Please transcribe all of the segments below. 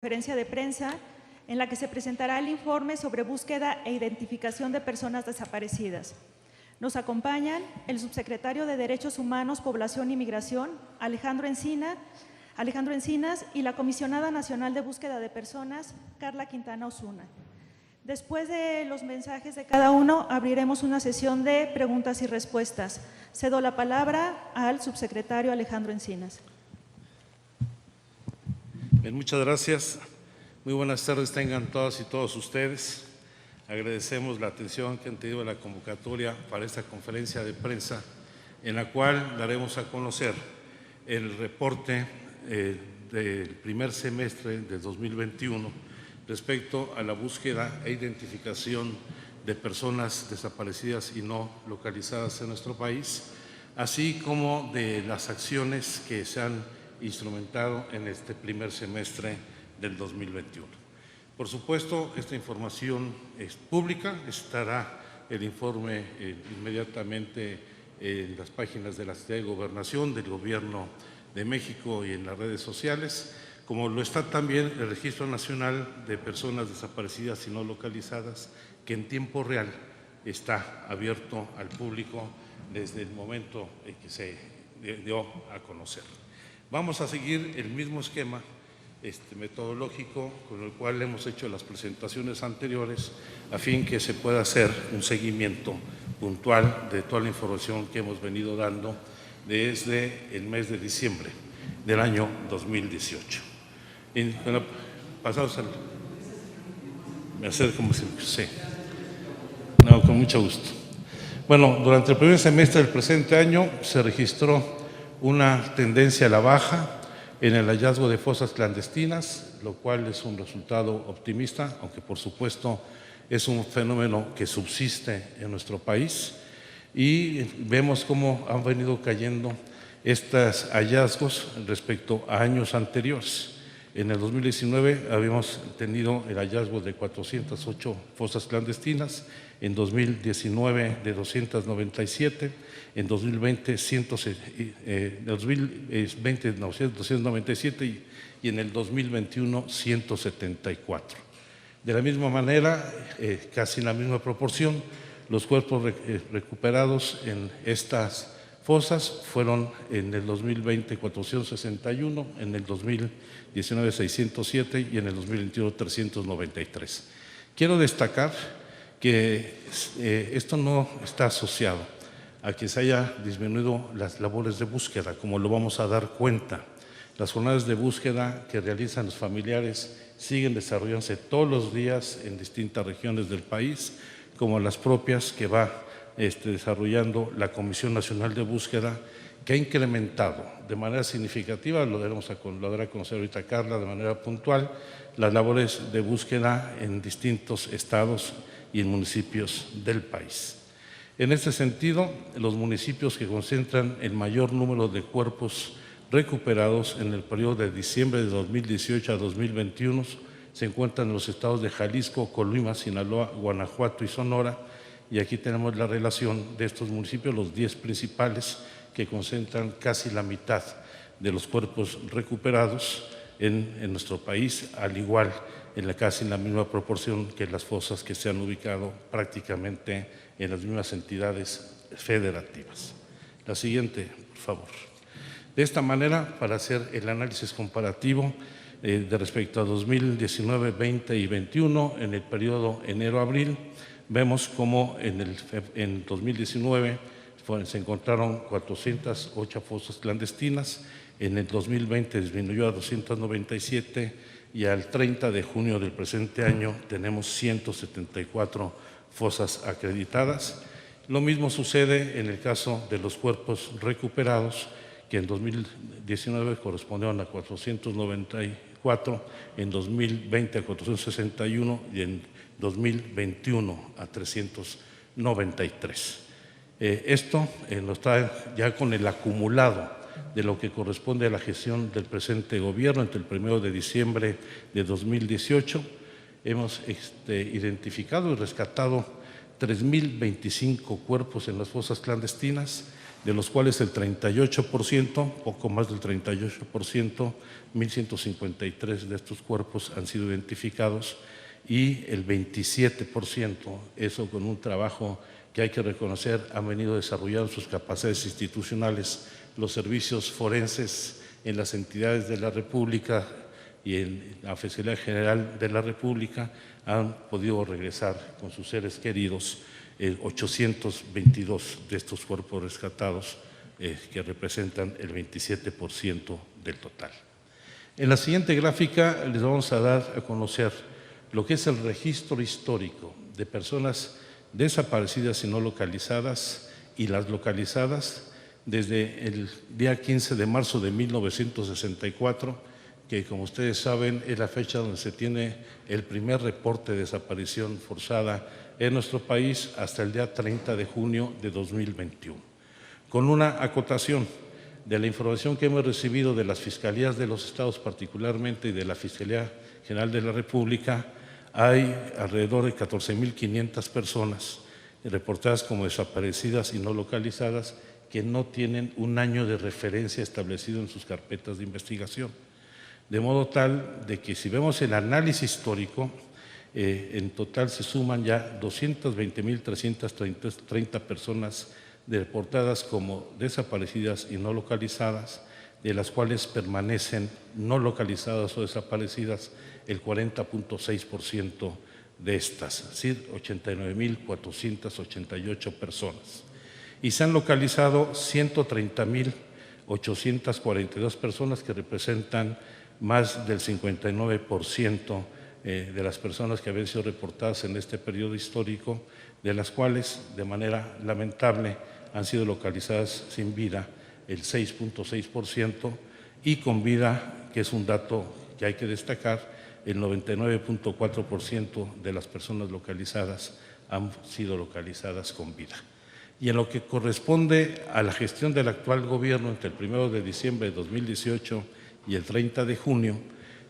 Conferencia de prensa en la que se presentará el informe sobre búsqueda e identificación de personas desaparecidas. Nos acompañan el subsecretario de Derechos Humanos, Población y Migración, Alejandro Encinas, y la Comisionada Nacional de Búsqueda de Personas, Carla Quintana Osuna. Después de los mensajes de cada uno, abriremos una sesión de preguntas y respuestas. Cedo la palabra al subsecretario Alejandro Encinas. Bien, muchas gracias. Muy buenas tardes tengan todas y todos ustedes. Agradecemos la atención que han tenido en la convocatoria para esta conferencia de prensa, en la cual daremos a conocer el reporte del primer semestre de 2021 respecto a la búsqueda e identificación de personas desaparecidas y no localizadas en nuestro país, así como de las acciones que se han instrumentado en este primer semestre del 2021. Por supuesto, esta información es pública, estará el informe inmediatamente en las páginas de la Secretaría de Gobernación, del Gobierno de México y en las redes sociales, como lo está también el Registro Nacional de Personas Desaparecidas y No Localizadas, que en tiempo real está abierto al público desde el momento en que se dio a conocer. Vamos a seguir el mismo esquema metodológico con el cual hemos hecho las presentaciones anteriores, a fin que se pueda hacer un seguimiento puntual de toda la información que hemos venido dando desde el mes de diciembre del año 2018. Pasados al… Me acerco como si… Sí. No, con mucho gusto. Bueno, durante el primer semestre del presente año se registró una tendencia a la baja en el hallazgo de fosas clandestinas, lo cual es un resultado optimista, aunque por supuesto es un fenómeno que subsiste en nuestro país, y vemos cómo han venido cayendo estos hallazgos respecto a años anteriores. En el 2019 habíamos tenido el hallazgo de 408 fosas clandestinas, en 2019 de 297, en 2020 297 y en el 2021 174. De la misma manera, casi en la misma proporción, los cuerpos recuperados en estas fosas fueron en el 2020 461, en el 2019 607 y en el 2021 393. Quiero destacar que esto no está asociado a que se haya disminuido las labores de búsqueda, como lo vamos a dar cuenta. Las jornadas de búsqueda que realizan los familiares siguen desarrollándose todos los días en distintas regiones del país, como las propias que va desarrollando la Comisión Nacional de Búsqueda, que ha incrementado de manera significativa, lo dará a conocer ahorita Carla de manera puntual, las labores de búsqueda en distintos estados y en municipios del país. En este sentido, los municipios que concentran el mayor número de cuerpos recuperados en el periodo de diciembre de 2018 a 2021 se encuentran en los estados de Jalisco, Colima, Sinaloa, Guanajuato y Sonora, y aquí tenemos la relación de estos municipios, los 10 principales, que concentran casi la mitad de los cuerpos recuperados en nuestro país, al igual casi en la misma proporción que las fosas que se han ubicado prácticamente en las mismas entidades federativas. La siguiente, por favor. De esta manera, para hacer el análisis comparativo de respecto a 2019, 20 y 21, en el periodo enero-abril, vemos cómo en 2019 se encontraron 408 fosas clandestinas, en el 2020 disminuyó a 297 y al 30 de junio del presente año tenemos 174 fosas acreditadas. Lo mismo sucede en el caso de los cuerpos recuperados, que en 2019 correspondieron a 494, en 2020 a 461 y en 2021 a 393. Esto lo está ya con el acumulado de lo que corresponde a la gestión del presente gobierno entre el 1 de diciembre de 2018. Hemos identificado y rescatado 3.025 cuerpos en las fosas clandestinas, de los cuales el 38%, poco más del 38%, 1.153 de estos cuerpos han sido identificados, y el 27%, eso con un trabajo que hay que reconocer, han venido desarrollando sus capacidades institucionales, los servicios forenses en las entidades de la República y en la Fiscalía General de la República han podido regresar con sus seres queridos 822 de estos cuerpos rescatados, que representan el 27% del total. En la siguiente gráfica les vamos a dar a conocer lo que es el registro histórico de personas desaparecidas y no localizadas, y las localizadas desde el día 15 de marzo de 1964, que como ustedes saben es la fecha donde se tiene el primer reporte de desaparición forzada en nuestro país, hasta el día 30 de junio de 2021. Con una acotación de la información que hemos recibido de las fiscalías de los estados particularmente y de la Fiscalía General de la República, hay alrededor de 14.500 personas reportadas como desaparecidas y no localizadas que no tienen un año de referencia establecido en sus carpetas de investigación. De modo tal de que si vemos el análisis histórico, en total se suman ya 220.330 personas reportadas como desaparecidas y no localizadas, de las cuales permanecen no localizadas o desaparecidas el 40.6% de estas, es decir, 89.488 personas. Y se han localizado 130.842 personas, que representan más del 59% de las personas que habían sido reportadas en este periodo histórico, de las cuales, de manera lamentable, han sido localizadas sin vida el 6.6%, y con vida, que es un dato que hay que destacar, el 99.4% de las personas localizadas han sido localizadas con vida. Y en lo que corresponde a la gestión del actual gobierno, entre el 1 de diciembre de 2018 y el 30 de junio,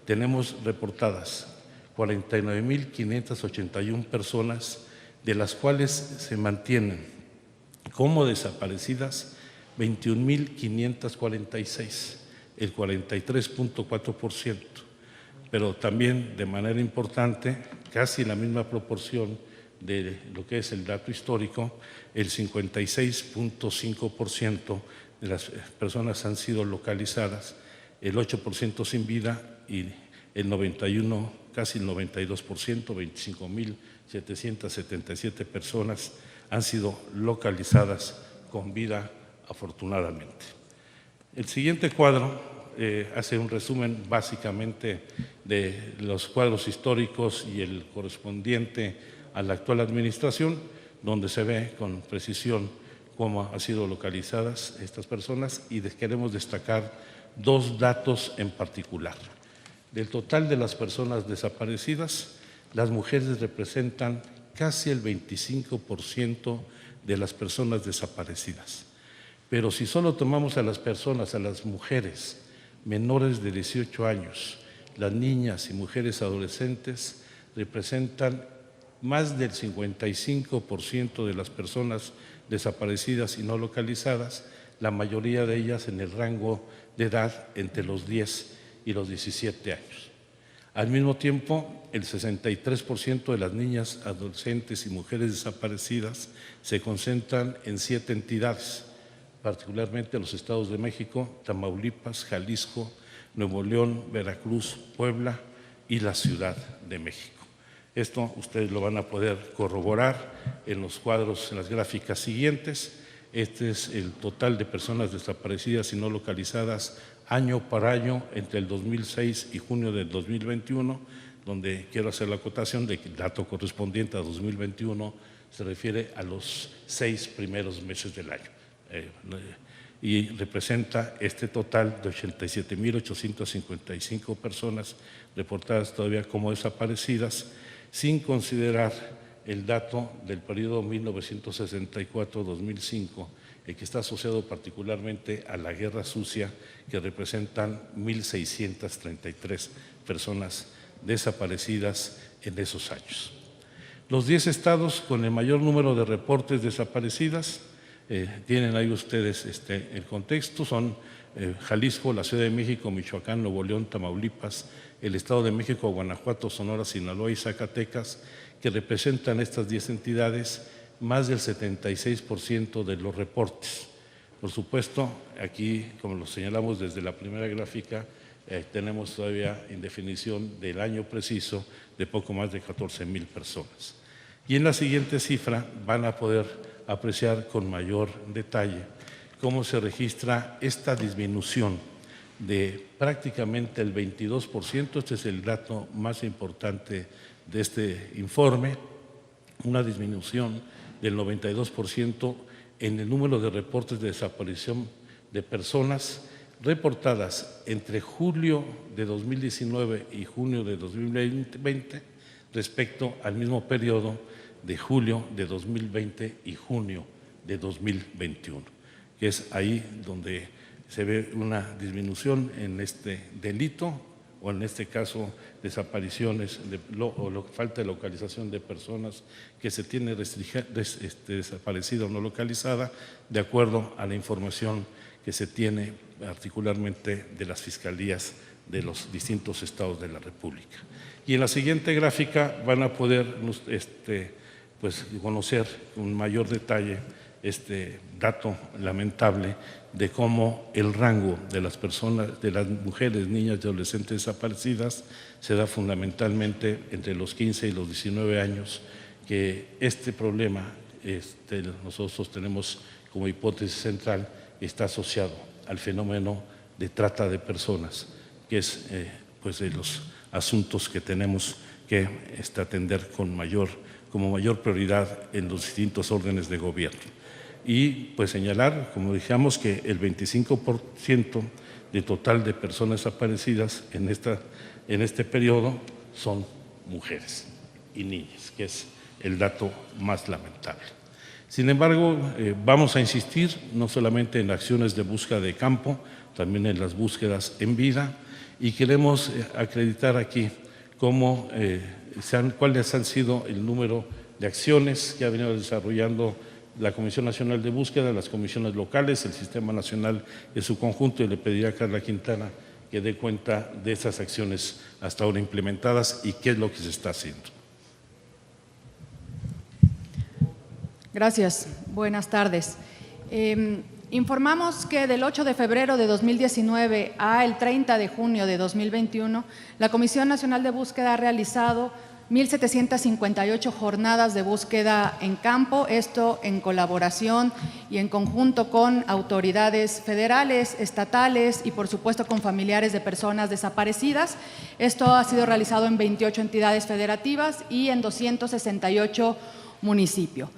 tenemos reportadas 49.581 personas, de las cuales se mantienen como desaparecidas 21.546, el 43.4%, pero también de manera importante, casi la misma proporción de lo que es el dato histórico, el 56.5% de las personas han sido localizadas, el 8% sin vida, y el 91, casi el 92%, 25.777 personas han sido localizadas con vida, afortunadamente. El siguiente cuadro hace un resumen básicamente de los cuadros históricos y el correspondiente a la actual administración, donde se ve con precisión cómo han sido localizadas estas personas, y queremos destacar dos datos en particular. Del total de las personas desaparecidas, las mujeres representan casi el 25% de las personas desaparecidas. Pero si solo tomamos a las personas, a las mujeres menores de 18 años, las niñas y mujeres adolescentes representan más del 55% de las personas desaparecidas y no localizadas, la mayoría de ellas en el rango de edad entre los 10 y los 17 años. Al mismo tiempo, el 63% de las niñas, adolescentes y mujeres desaparecidas se concentran en 7 entidades, particularmente los estados de México, Tamaulipas, Jalisco, Nuevo León, Veracruz, Puebla y la Ciudad de México. Esto ustedes lo van a poder corroborar en los cuadros, en las gráficas siguientes. Este es el total de personas desaparecidas y no localizadas año por año entre el 2006 y junio del 2021, donde quiero hacer la acotación de que el dato correspondiente a 2021 se refiere a los 6 primeros meses del año. Y representa este total de 87.855 personas reportadas todavía como desaparecidas, sin considerar el dato del periodo 1964-2005, el que está asociado particularmente a la Guerra Sucia, que representan 1.633 personas desaparecidas en esos años. Los 10 estados con el mayor número de reportes desaparecidas Tienen ahí ustedes el contexto, son Jalisco, la Ciudad de México, Michoacán, Nuevo León, Tamaulipas, el Estado de México, Guanajuato, Sonora, Sinaloa y Zacatecas, que representan estas 10 entidades más del 76% de los reportes. Por supuesto, aquí, como lo señalamos desde la primera gráfica, tenemos todavía indefinición del año preciso de poco más de 14,000 personas. Y en la siguiente cifra van a poder apreciar con mayor detalle cómo se registra esta disminución de prácticamente el 22%, este es el dato más importante de este informe, una disminución del 92% en el número de reportes de desaparición de personas reportadas entre julio de 2019 y junio de 2020 respecto al mismo periodo de julio de 2020 y junio de 2021, que es ahí donde se ve una disminución en este delito, o en este caso desapariciones o falta de localización de personas que se tiene desaparecida o no localizada, de acuerdo a la información que se tiene particularmente de las fiscalías de los distintos estados de la República. Y en la siguiente gráfica van a poder pues, conocer con mayor detalle este dato lamentable de cómo el rango de las personas, de las mujeres, niñas y adolescentes desaparecidas se da fundamentalmente entre los 15 y los 19 años, que este problema nosotros tenemos como hipótesis central, está asociado al fenómeno de trata de personas, que es pues de los asuntos que tenemos que atender como mayor prioridad en los distintos órdenes de gobierno. Y pues señalar, como dijimos, que el 25% del total de personas desaparecidas en este periodo son mujeres y niñas, que es el dato más lamentable. Sin embargo, vamos a insistir no solamente en acciones de búsqueda de campo, también en las búsquedas en vida, y queremos acreditar aquí cuáles han sido el número de acciones que ha venido desarrollando la Comisión Nacional de Búsqueda, las comisiones locales, el Sistema Nacional en su conjunto, y le pediría a Carla Quintana que dé cuenta de esas acciones hasta ahora implementadas y qué es lo que se está haciendo. Gracias. Buenas tardes. Informamos que del 8 de febrero de 2019 al 30 de junio de 2021, la Comisión Nacional de Búsqueda ha realizado 1,758 jornadas de búsqueda en campo, esto en colaboración y en conjunto con autoridades federales, estatales y por supuesto con familiares de personas desaparecidas. Esto ha sido realizado en 28 entidades federativas y en 268 municipios.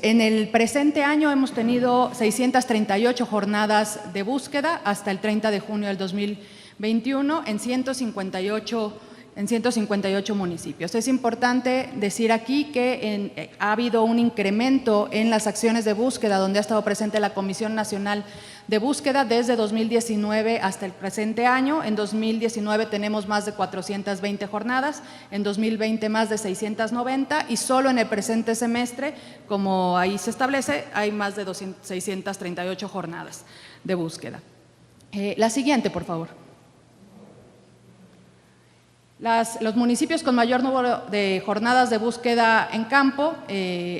En el presente año hemos tenido 638 jornadas de búsqueda hasta el 30 de junio del 2021 en 158 municipios. Es importante decir aquí que ha habido un incremento en las acciones de búsqueda donde ha estado presente la Comisión Nacional de Búsqueda desde 2019 hasta el presente año. En 2019 tenemos más de 420 jornadas, en 2020 más de 690 y solo en el presente semestre, como ahí se establece, hay más de 638 jornadas de búsqueda. La siguiente, por favor. Los municipios con mayor número de jornadas de búsqueda en campo,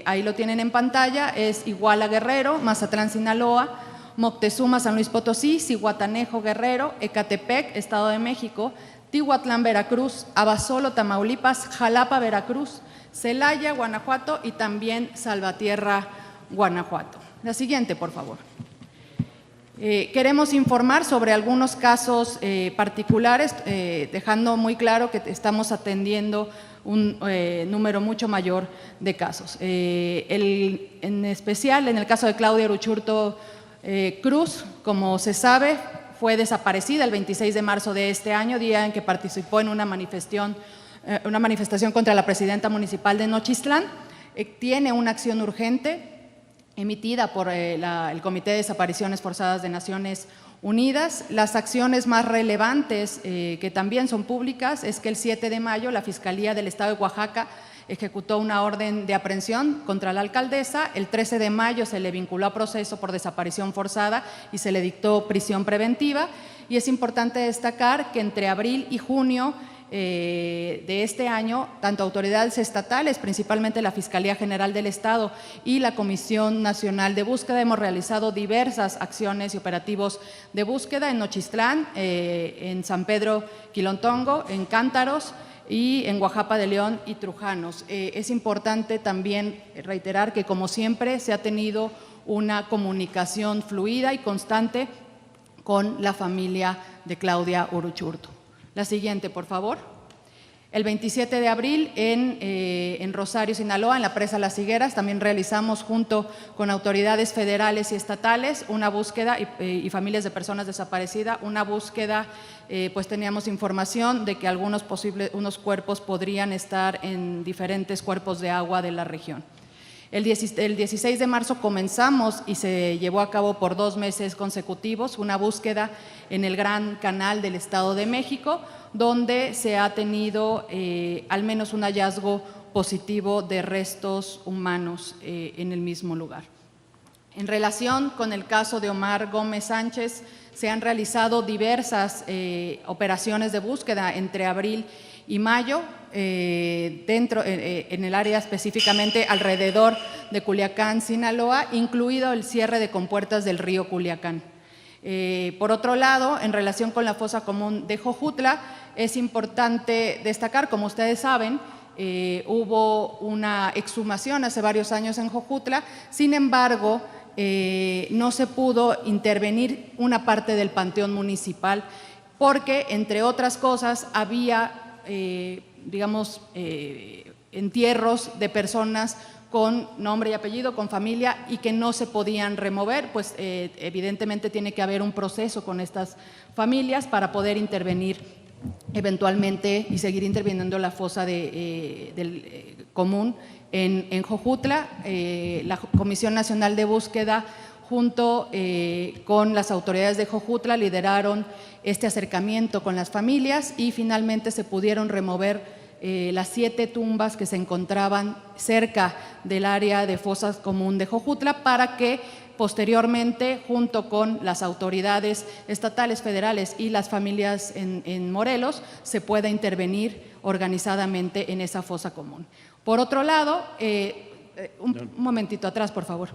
ahí lo tienen en pantalla, es Iguala, Guerrero, Mazatlán, Sinaloa, Moctezuma, San Luis Potosí, Zihuatanejo, Guerrero, Ecatepec, Estado de México, Tihuatlán, Veracruz, Abasolo, Tamaulipas, Jalapa, Veracruz, Celaya, Guanajuato y también Salvatierra, Guanajuato. La siguiente, por favor. Queremos informar sobre algunos casos particulares, dejando muy claro que estamos atendiendo un número mucho mayor de casos. En especial, en el caso de Claudia Uruchurtu Cruz, como se sabe, fue desaparecida el 26 de marzo de este año, día en que participó en una manifestación contra la presidenta municipal de Nochistlán. Tiene una acción urgente emitida por el Comité de Desapariciones Forzadas de Naciones Unidas. Las acciones más relevantes, que también son públicas, es que el 7 de mayo la Fiscalía del Estado de Oaxaca ejecutó una orden de aprehensión contra la alcaldesa. El 13 de mayo se le vinculó a proceso por desaparición forzada y se le dictó prisión preventiva. Y es importante destacar que entre abril y junio de este año, tanto autoridades estatales, principalmente la Fiscalía General del Estado y la Comisión Nacional de Búsqueda, hemos realizado diversas acciones y operativos de búsqueda en Nochistlán, en San Pedro Quilontongo, en Cántaros y en Oaxaca de León y Trujanos. Es importante también reiterar que, como siempre, se ha tenido una comunicación fluida y constante con la familia de Claudia Uruchurtu. La siguiente, por favor. El 27 de abril en Rosario, Sinaloa, en la presa Las Higueras, también realizamos junto con autoridades federales y estatales una búsqueda y familias de personas desaparecidas, una búsqueda, pues teníamos información de que unos cuerpos podrían estar en diferentes cuerpos de agua de la región. El 16 de marzo comenzamos y se llevó a cabo por 2 meses consecutivos una búsqueda en el Gran Canal del Estado de México, donde se ha tenido al menos un hallazgo positivo de restos humanos en el mismo lugar. En relación con el caso de Omar Gómez Sánchez, se han realizado diversas operaciones de búsqueda entre abril y mayo, en el área específicamente alrededor de Culiacán, Sinaloa, incluido el cierre de compuertas del río Culiacán. Por otro lado, en relación con la fosa común de Jojutla, es importante destacar, como ustedes saben, hubo una exhumación hace varios años en Jojutla, sin embargo, no se pudo intervenir una parte del panteón municipal porque, entre otras cosas, había entierros de personas con nombre y apellido, con familia, y que no se podían remover, pues evidentemente tiene que haber un proceso con estas familias para poder intervenir eventualmente y seguir interviniendo la fosa común en Jojutla. La Comisión Nacional de Búsqueda junto con las autoridades de Jojutla lideraron este acercamiento con las familias y finalmente se pudieron remover las 7 tumbas que se encontraban cerca del área de fosas común de Jojutla para que posteriormente, junto con las autoridades estatales, federales y las familias en Morelos, se pueda intervenir organizadamente en esa fosa común. Por otro lado, un momentito atrás, por favor.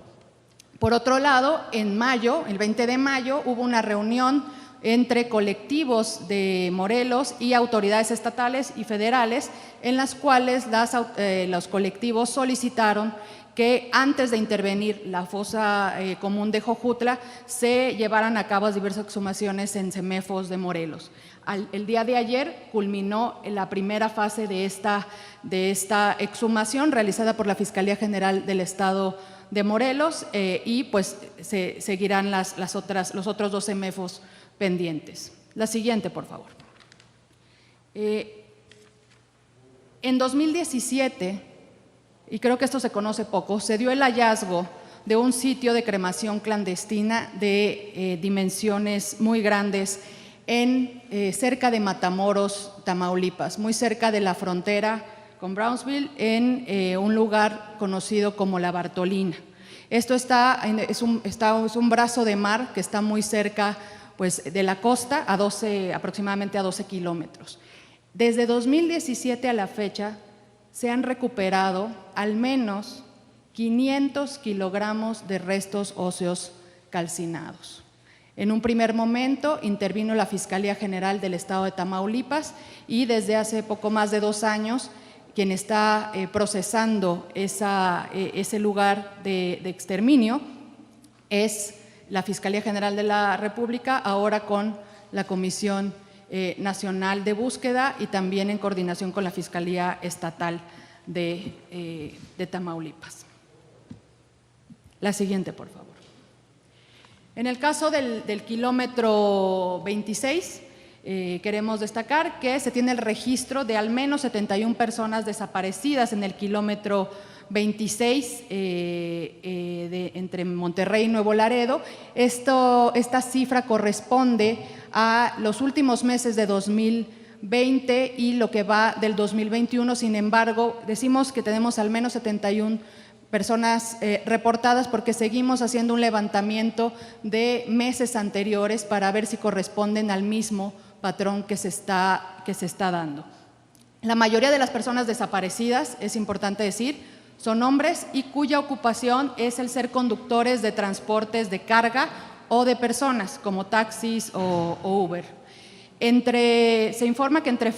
Por otro lado, en mayo, el 20 de mayo, hubo una reunión entre colectivos de Morelos y autoridades estatales y federales, en las cuales los colectivos solicitaron que antes de intervenir la fosa común de Jojutla se llevaran a cabo diversas exhumaciones en CEMEFOS de Morelos. El día de ayer culminó la primera fase de esta exhumación realizada por la Fiscalía General del Estado de Morelos y pues se seguirán los otros 2 CEMEFOS pendientes. La siguiente, por favor. En 2017, y creo que esto se conoce poco, se dio el hallazgo de un sitio de cremación clandestina de dimensiones muy grandes cerca de Matamoros, Tamaulipas, muy cerca de la frontera con Brownsville, en un lugar conocido como La Bartolina. Esto es un brazo de mar que está muy cerca pues, de la costa, aproximadamente a 12 kilómetros. Desde 2017 a la fecha se han recuperado al menos 500 kilogramos de restos óseos calcinados. En un primer momento intervino la Fiscalía General del Estado de Tamaulipas y desde hace poco más de 2 años quien está procesando ese lugar de exterminio es la Fiscalía General de la República, ahora con la Comisión Nacional de Búsqueda y también en coordinación con la Fiscalía Estatal de Tamaulipas. La siguiente, por favor. En el caso del kilómetro 26, queremos destacar que se tiene el registro de al menos 71 personas desaparecidas en el kilómetro 26 entre Monterrey y Nuevo Laredo. Esta cifra corresponde a los últimos meses de 2021 2020 y lo que va del 2021. Sin embargo, decimos que tenemos al menos 71 personas reportadas porque seguimos haciendo un levantamiento de meses anteriores para ver si corresponden al mismo patrón que se está dando. La mayoría de las personas desaparecidas, es importante decir, son hombres y cuya ocupación es el ser conductores de transportes de carga o de personas, como taxis o Uber. Se informa que entre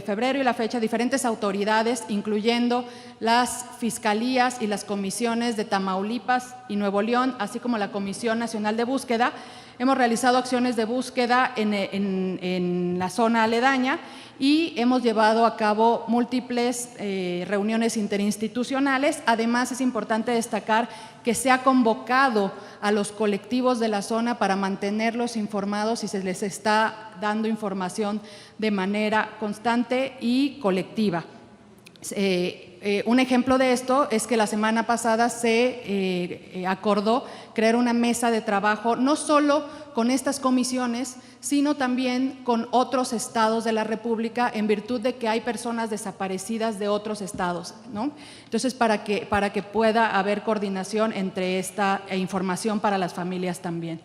febrero y la fecha, diferentes autoridades, incluyendo las fiscalías y las comisiones de Tamaulipas y Nuevo León, así como la Comisión Nacional de Búsqueda, hemos realizado acciones de búsqueda en la zona aledaña y hemos llevado a cabo múltiples reuniones interinstitucionales. Además, es importante destacar que se ha convocado a los colectivos de la zona para mantenerlos informados y se les está dando información de manera constante y colectiva. Un ejemplo de esto es que la semana pasada se acordó crear una mesa de trabajo, no solo con estas comisiones, sino también con otros estados de la República, en virtud de que hay personas desaparecidas de otros estados, ¿no? Entonces, para que pueda haber coordinación entre esta información para las familias también.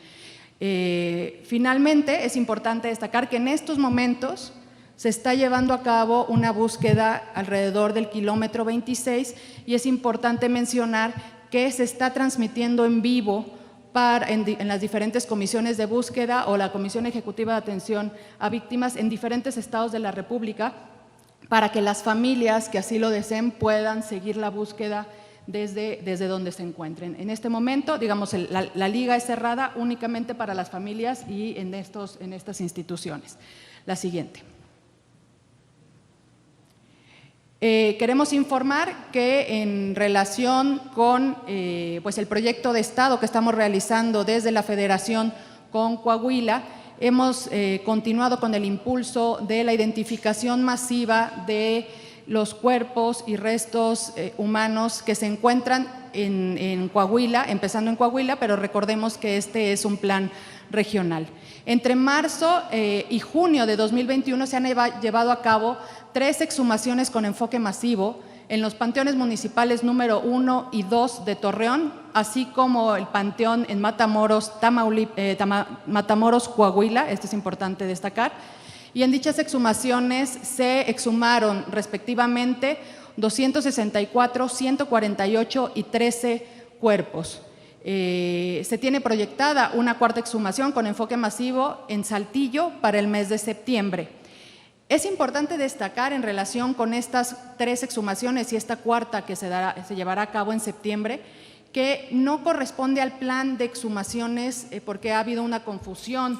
Finalmente, es importante destacar que en estos momentos se está llevando a cabo una búsqueda alrededor del kilómetro 26 y es importante mencionar que se está transmitiendo en vivo en las diferentes comisiones de búsqueda o la Comisión Ejecutiva de Atención a Víctimas en diferentes estados de la República para que las familias que así lo deseen puedan seguir la búsqueda desde donde se encuentren. En este momento, digamos, la liga es cerrada únicamente para las familias y en estas instituciones. La siguiente. Queremos informar que en relación con pues el proyecto de Estado que estamos realizando desde la Federación con Coahuila, hemos continuado con el impulso de la identificación masiva de los cuerpos y restos humanos que se encuentran en Coahuila, empezando en Coahuila, pero recordemos que este es un plan regional. Entre marzo y junio de 2021 se han llevado a cabo 3 exhumaciones con enfoque masivo en los panteones municipales número 1 y 2 de Torreón, así como el panteón en Matamoros, Matamoros, Coahuila, esto es importante destacar, y en dichas exhumaciones se exhumaron respectivamente 264, 148 y 13 cuerpos. Se tiene proyectada una 4ª exhumación con enfoque masivo en Saltillo para el mes de septiembre. Es importante destacar en relación con estas 3 exhumaciones y esta 4ª que se llevará a cabo en septiembre, que no corresponde al plan de exhumaciones porque ha habido una confusión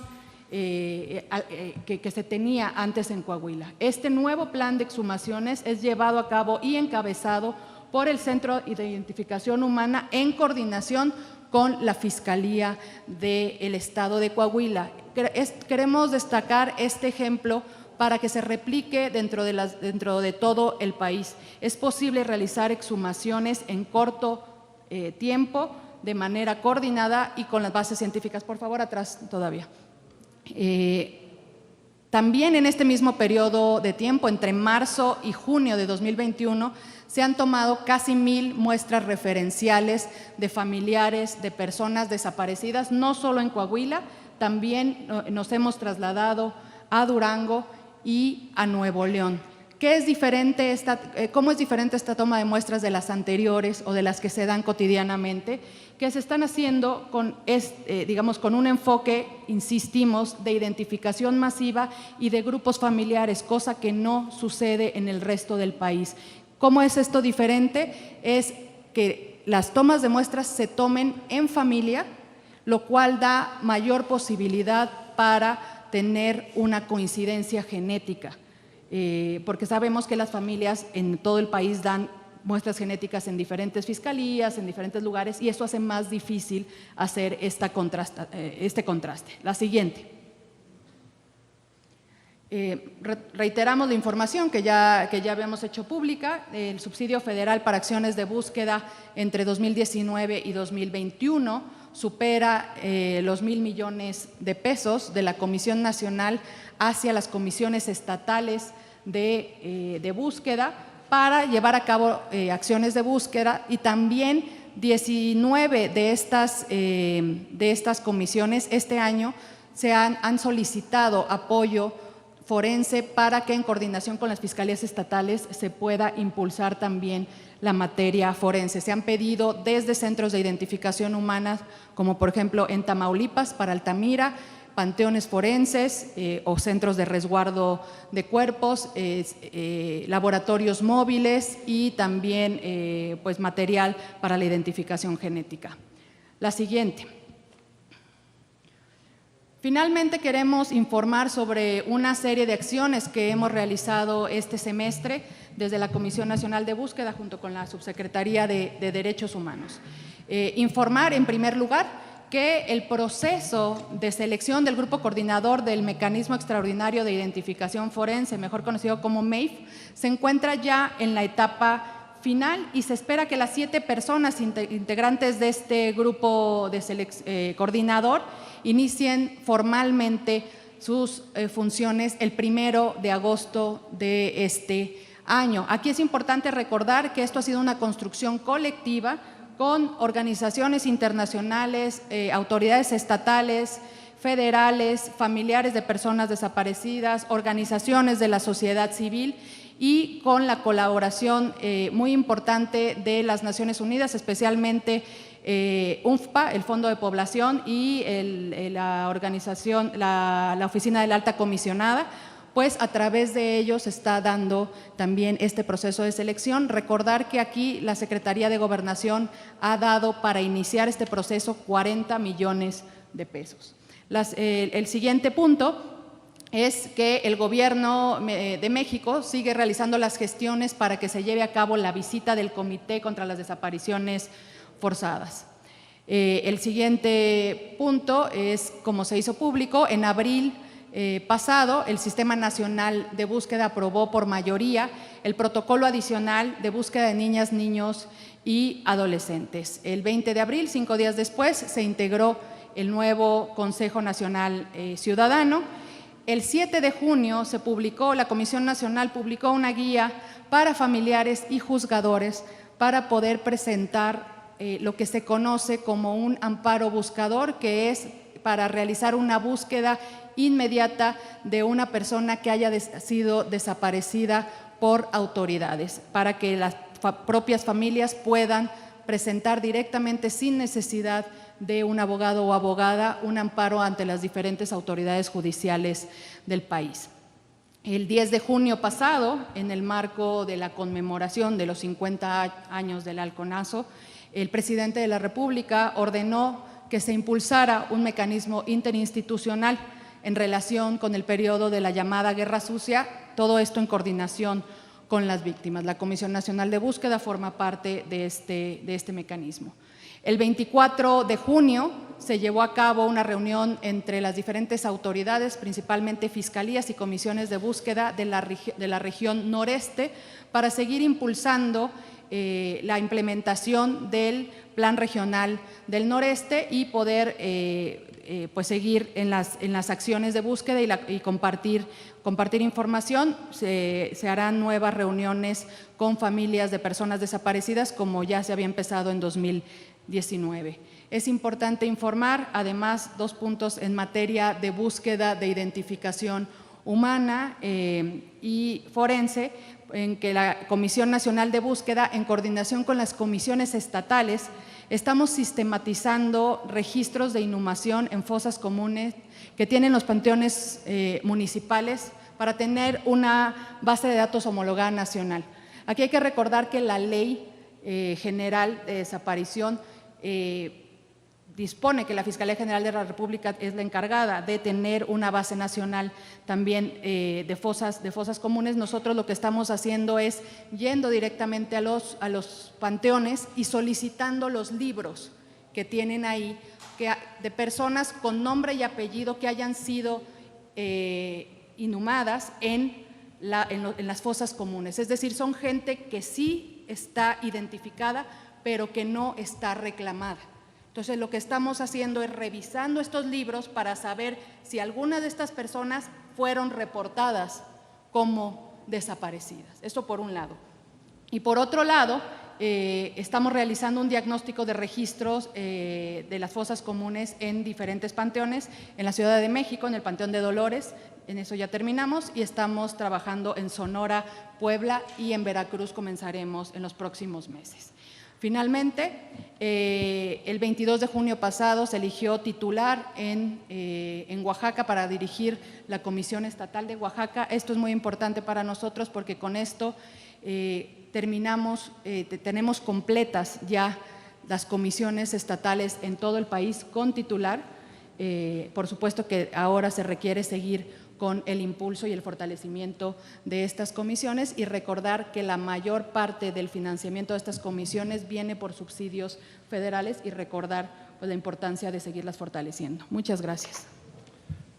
que se tenía antes en Coahuila. Este nuevo plan de exhumaciones es llevado a cabo y encabezado por el Centro de Identificación Humana en coordinación con la Fiscalía del Estado de Coahuila. Queremos destacar este ejemplo para que se replique dentro de todo el país. Es posible realizar exhumaciones en corto tiempo, de manera coordinada y con las bases científicas. Por favor, atrás todavía. También en este mismo periodo de tiempo, entre marzo y junio de 2021, se han tomado casi 1000 muestras referenciales de familiares de personas desaparecidas, no solo en Coahuila, también nos hemos trasladado a Durango y a Nuevo León. ¿Cómo es diferente esta toma de muestras de las anteriores o de las que se dan cotidianamente? Que se están haciendo con un enfoque, insistimos, de identificación masiva y de grupos familiares, cosa que no sucede en el resto del país. ¿Cómo es esto diferente? Es que las tomas de muestras se tomen en familia, lo cual da mayor posibilidad para tener una coincidencia genética, porque sabemos que las familias en todo el país dan muestras genéticas en diferentes fiscalías, en diferentes lugares, y eso hace más difícil hacer este contraste. La siguiente. Reiteramos la información que ya habíamos hecho pública. El subsidio federal para acciones de búsqueda entre 2019 y 2021 supera los 1,000 millones de pesos de la Comisión Nacional hacia las comisiones estatales de búsqueda para llevar a cabo acciones de búsqueda, y también 19 de estas comisiones este año han solicitado apoyo forense para que en coordinación con las fiscalías estatales se pueda impulsar también la materia forense. Se han pedido desde centros de identificación humana, como por ejemplo en Tamaulipas para Altamira, panteones forenses o centros de resguardo de cuerpos, laboratorios móviles y también pues material para la identificación genética. La siguiente. Finalmente, queremos informar sobre una serie de acciones que hemos realizado este semestre desde la Comisión Nacional de Búsqueda junto con la Subsecretaría de Derechos Humanos. Informar, en primer lugar, que el proceso de selección del Grupo Coordinador del Mecanismo Extraordinario de Identificación Forense, mejor conocido como MEIF, se encuentra ya en la etapa final y se espera que las 7 personas integrantes de este grupo de coordinador inicien formalmente sus funciones el 1 de agosto de este año. Aquí es importante recordar que esto ha sido una construcción colectiva con organizaciones internacionales, autoridades estatales, federales, familiares de personas desaparecidas, organizaciones de la sociedad civil y con la colaboración muy importante de las Naciones Unidas, especialmente UNFPA, el Fondo de Población, y la organización, la Oficina de la Alta Comisionada, pues a través de ellos se está dando también este proceso de selección. Recordar que aquí la Secretaría de Gobernación ha dado para iniciar este proceso 40 millones de pesos. El siguiente punto es que el Gobierno de México sigue realizando las gestiones para que se lleve a cabo la visita del Comité contra las Desapariciones Forzadas. El siguiente punto es, como se hizo público, en abril pasado, el Sistema Nacional de Búsqueda aprobó por mayoría el protocolo adicional de búsqueda de niñas, niños y adolescentes. El 20 de abril, 5 días después, se integró el nuevo Consejo Nacional Ciudadano. El 7 de junio la Comisión Nacional publicó una guía para familiares y juzgadores para poder presentar lo que se conoce como un amparo buscador, que es para realizar una búsqueda inmediata de una persona que haya sido desaparecida por autoridades, para que las propias familias puedan presentar directamente, sin necesidad de un abogado o abogada, un amparo ante las diferentes autoridades judiciales del país. El 10 de junio pasado, en el marco de la conmemoración de los 50 años del Halconazo, el presidente de la República ordenó que se impulsara un mecanismo interinstitucional en relación con el periodo de la llamada Guerra Sucia, todo esto en coordinación con las víctimas. La Comisión Nacional de Búsqueda forma parte de este mecanismo. El 24 de junio se llevó a cabo una reunión entre las diferentes autoridades, principalmente fiscalías y comisiones de búsqueda de la región noreste, para seguir impulsando la implementación del Plan Regional del Noreste y poder pues seguir en las acciones de búsqueda y compartir información. Se harán nuevas reuniones con familias de personas desaparecidas, como ya se había empezado en 2019. Es importante informar, además, 2 puntos en materia de búsqueda de identificación humana y forense, en que la Comisión Nacional de Búsqueda, en coordinación con las comisiones estatales, estamos sistematizando registros de inhumación en fosas comunes que tienen los panteones municipales para tener una base de datos homologada nacional. Aquí hay que recordar que la Ley General de Desaparición dispone que la Fiscalía General de la República es la encargada de tener una base nacional también de fosas comunes. Nosotros lo que estamos haciendo es yendo directamente a los panteones y solicitando los libros que tienen ahí de personas con nombre y apellido que hayan sido inhumadas en las fosas comunes. Es decir, son gente que sí está identificada, pero que no está reclamada. Entonces, lo que estamos haciendo es revisando estos libros para saber si alguna de estas personas fueron reportadas como desaparecidas. Esto por un lado. Y por otro lado, estamos realizando un diagnóstico de registros de las fosas comunes en diferentes panteones, en la Ciudad de México, en el Panteón de Dolores, en eso ya terminamos, y estamos trabajando en Sonora, Puebla y en Veracruz comenzaremos en los próximos meses. Finalmente, el 22 de junio pasado se eligió titular en Oaxaca para dirigir la Comisión Estatal de Oaxaca. Esto es muy importante para nosotros porque con esto tenemos completas ya las comisiones estatales en todo el país con titular. Por supuesto que ahora se requiere seguir con el impulso y el fortalecimiento de estas comisiones y recordar que la mayor parte del financiamiento de estas comisiones viene por subsidios federales y recordar pues, la importancia de seguirlas fortaleciendo. Muchas gracias.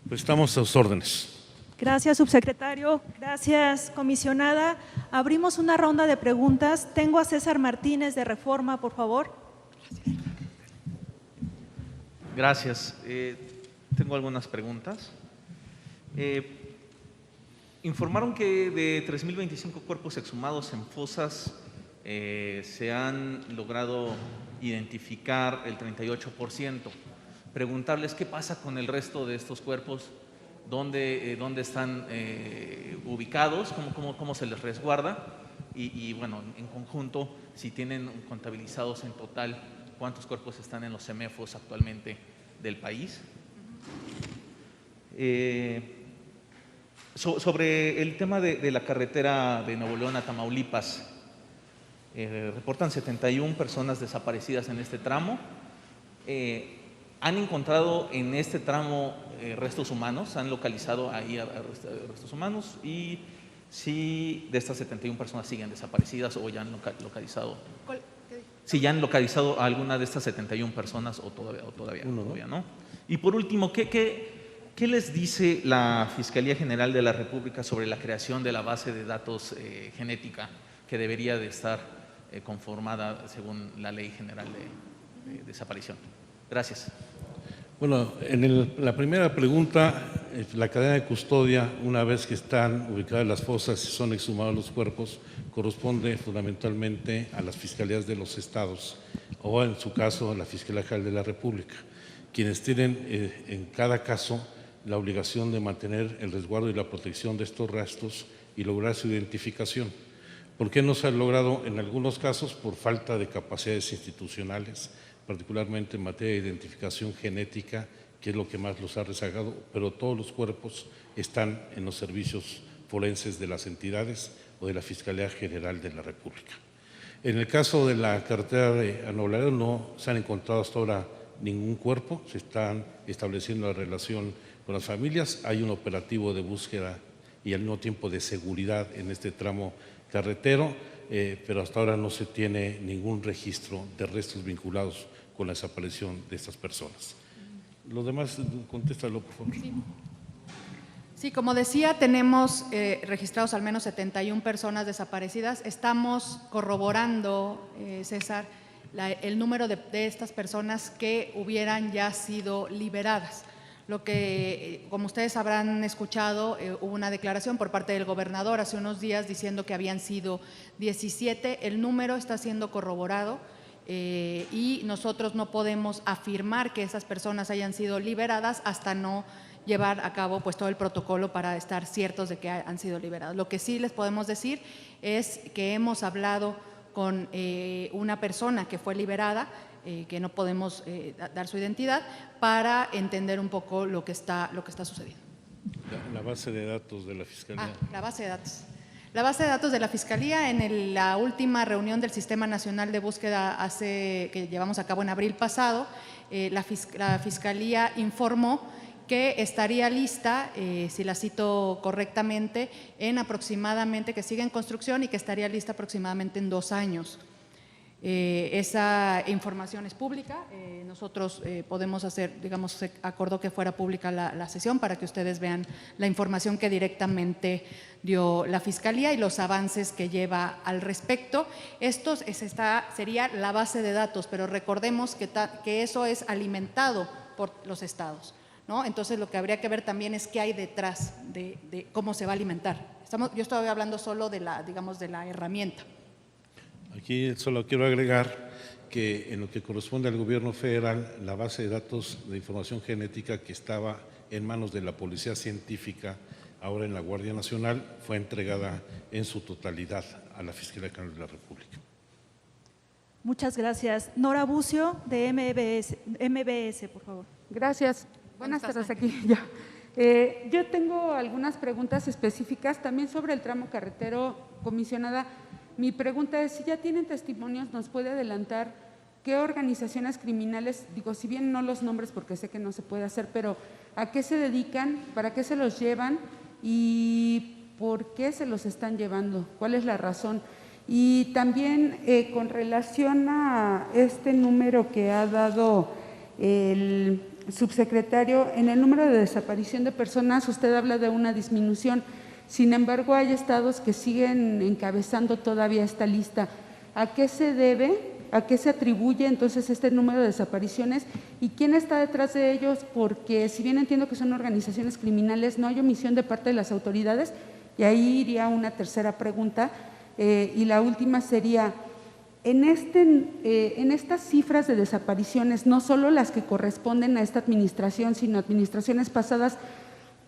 Pues estamos a sus órdenes. Gracias, subsecretario. Gracias, comisionada. Abrimos una ronda de preguntas. Tengo a César Martínez de Reforma, por favor. Gracias. Tengo algunas preguntas. Informaron que de 3.025 cuerpos exhumados en fosas se han logrado identificar el 38%. Preguntarles qué pasa con el resto de estos cuerpos, dónde están ubicados, cómo se les resguarda y bueno, en conjunto, si tienen contabilizados en total cuántos cuerpos están en los CEMEFOS actualmente del país. Sobre el tema de la carretera de Nuevo León a Tamaulipas, reportan 71 personas desaparecidas en este tramo. ¿Han encontrado en este tramo restos humanos? ¿Han localizado ahí restos humanos? Y si de estas 71 personas siguen desaparecidas o ya han localizado. Si ya han localizado a alguna de estas 71 personas o todavía no. Y por último, ¿qué les dice la Fiscalía General de la República sobre la creación de la base de datos genética que debería de estar conformada según la Ley General de Desaparición? Gracias. Bueno, la primera pregunta, la cadena de custodia, una vez que están ubicadas las fosas y son exhumados los cuerpos, corresponde fundamentalmente a las fiscalías de los estados o, en su caso, a la Fiscalía General de la República, quienes tienen en cada caso la obligación de mantener el resguardo y la protección de estos restos y lograr su identificación. ¿Por qué no se ha logrado en algunos casos? Por falta de capacidades institucionales, particularmente en materia de identificación genética, que es lo que más los ha rezagado, pero todos los cuerpos están en los servicios forenses de las entidades o de la Fiscalía General de la República. En el caso de la carretera de Nuevo Laredo no se han encontrado hasta ahora ningún cuerpo, se están estableciendo la relación con las familias, hay un operativo de búsqueda y al mismo tiempo de seguridad en este tramo carretero, pero hasta ahora no se tiene ningún registro de restos vinculados con la desaparición de estas personas. Los demás, contéstalo, por favor. Sí, como decía, tenemos registrados al menos 71 personas desaparecidas. Estamos corroborando, César, el número de estas personas que hubieran ya sido liberadas. Lo que, como ustedes habrán escuchado, hubo una declaración por parte del gobernador hace unos días diciendo que habían sido 17. El número está siendo corroborado y nosotros no podemos afirmar que esas personas hayan sido liberadas hasta no llevar a cabo pues todo el protocolo para estar ciertos de que han sido liberados. Lo que sí les podemos decir es que hemos hablado con una persona que fue liberada, que no podemos dar su identidad, para entender un poco lo que está sucediendo. La base de datos de la Fiscalía. La base de datos. La base de datos de la Fiscalía, en la última reunión del Sistema Nacional de Búsqueda que llevamos a cabo en abril pasado, la Fiscalía informó que estaría lista, si la cito correctamente, que sigue en construcción y que estaría lista aproximadamente en 2 años. Esa información es pública. Nosotros podemos hacer, digamos, se acordó que fuera pública la sesión para que ustedes vean la información que directamente dio la Fiscalía y los avances que lleva al respecto. Esto sería la base de datos, pero recordemos que eso es alimentado por los estados, ¿no? Entonces, lo que habría que ver también es qué hay detrás de cómo se va a alimentar. Yo estoy hablando solo de digamos, de la herramienta. Aquí solo quiero agregar que en lo que corresponde al gobierno federal, la base de datos de información genética que estaba en manos de la Policía Científica, ahora en la Guardia Nacional, fue entregada en su totalidad a la Fiscalía General de la República. Muchas gracias. Nora Bucio, de MBS, por favor. Gracias. Buenas tardes aquí. Ya. Yo tengo algunas preguntas específicas también sobre el tramo carretero, comisionada. Mi pregunta es, si ya tienen testimonios, ¿nos puede adelantar qué organizaciones criminales, digo, si bien no los nombres porque sé que no se puede hacer, pero a qué se dedican, para qué se los llevan y por qué se los están llevando? ¿Cuál es la razón? Y también con relación a este número que ha dado el subsecretario, en el número de desaparición de personas, usted habla de una disminución. Sin embargo, hay estados que siguen encabezando todavía esta lista. ¿A qué se debe? ¿A qué se atribuye entonces este número de desapariciones? ¿Y quién está detrás de ellos? Porque si bien entiendo que son organizaciones criminales, no hay omisión de parte de las autoridades. Y ahí iría una tercera pregunta. Y la última sería, en estas cifras de desapariciones, no solo las que corresponden a esta administración, sino administraciones pasadas,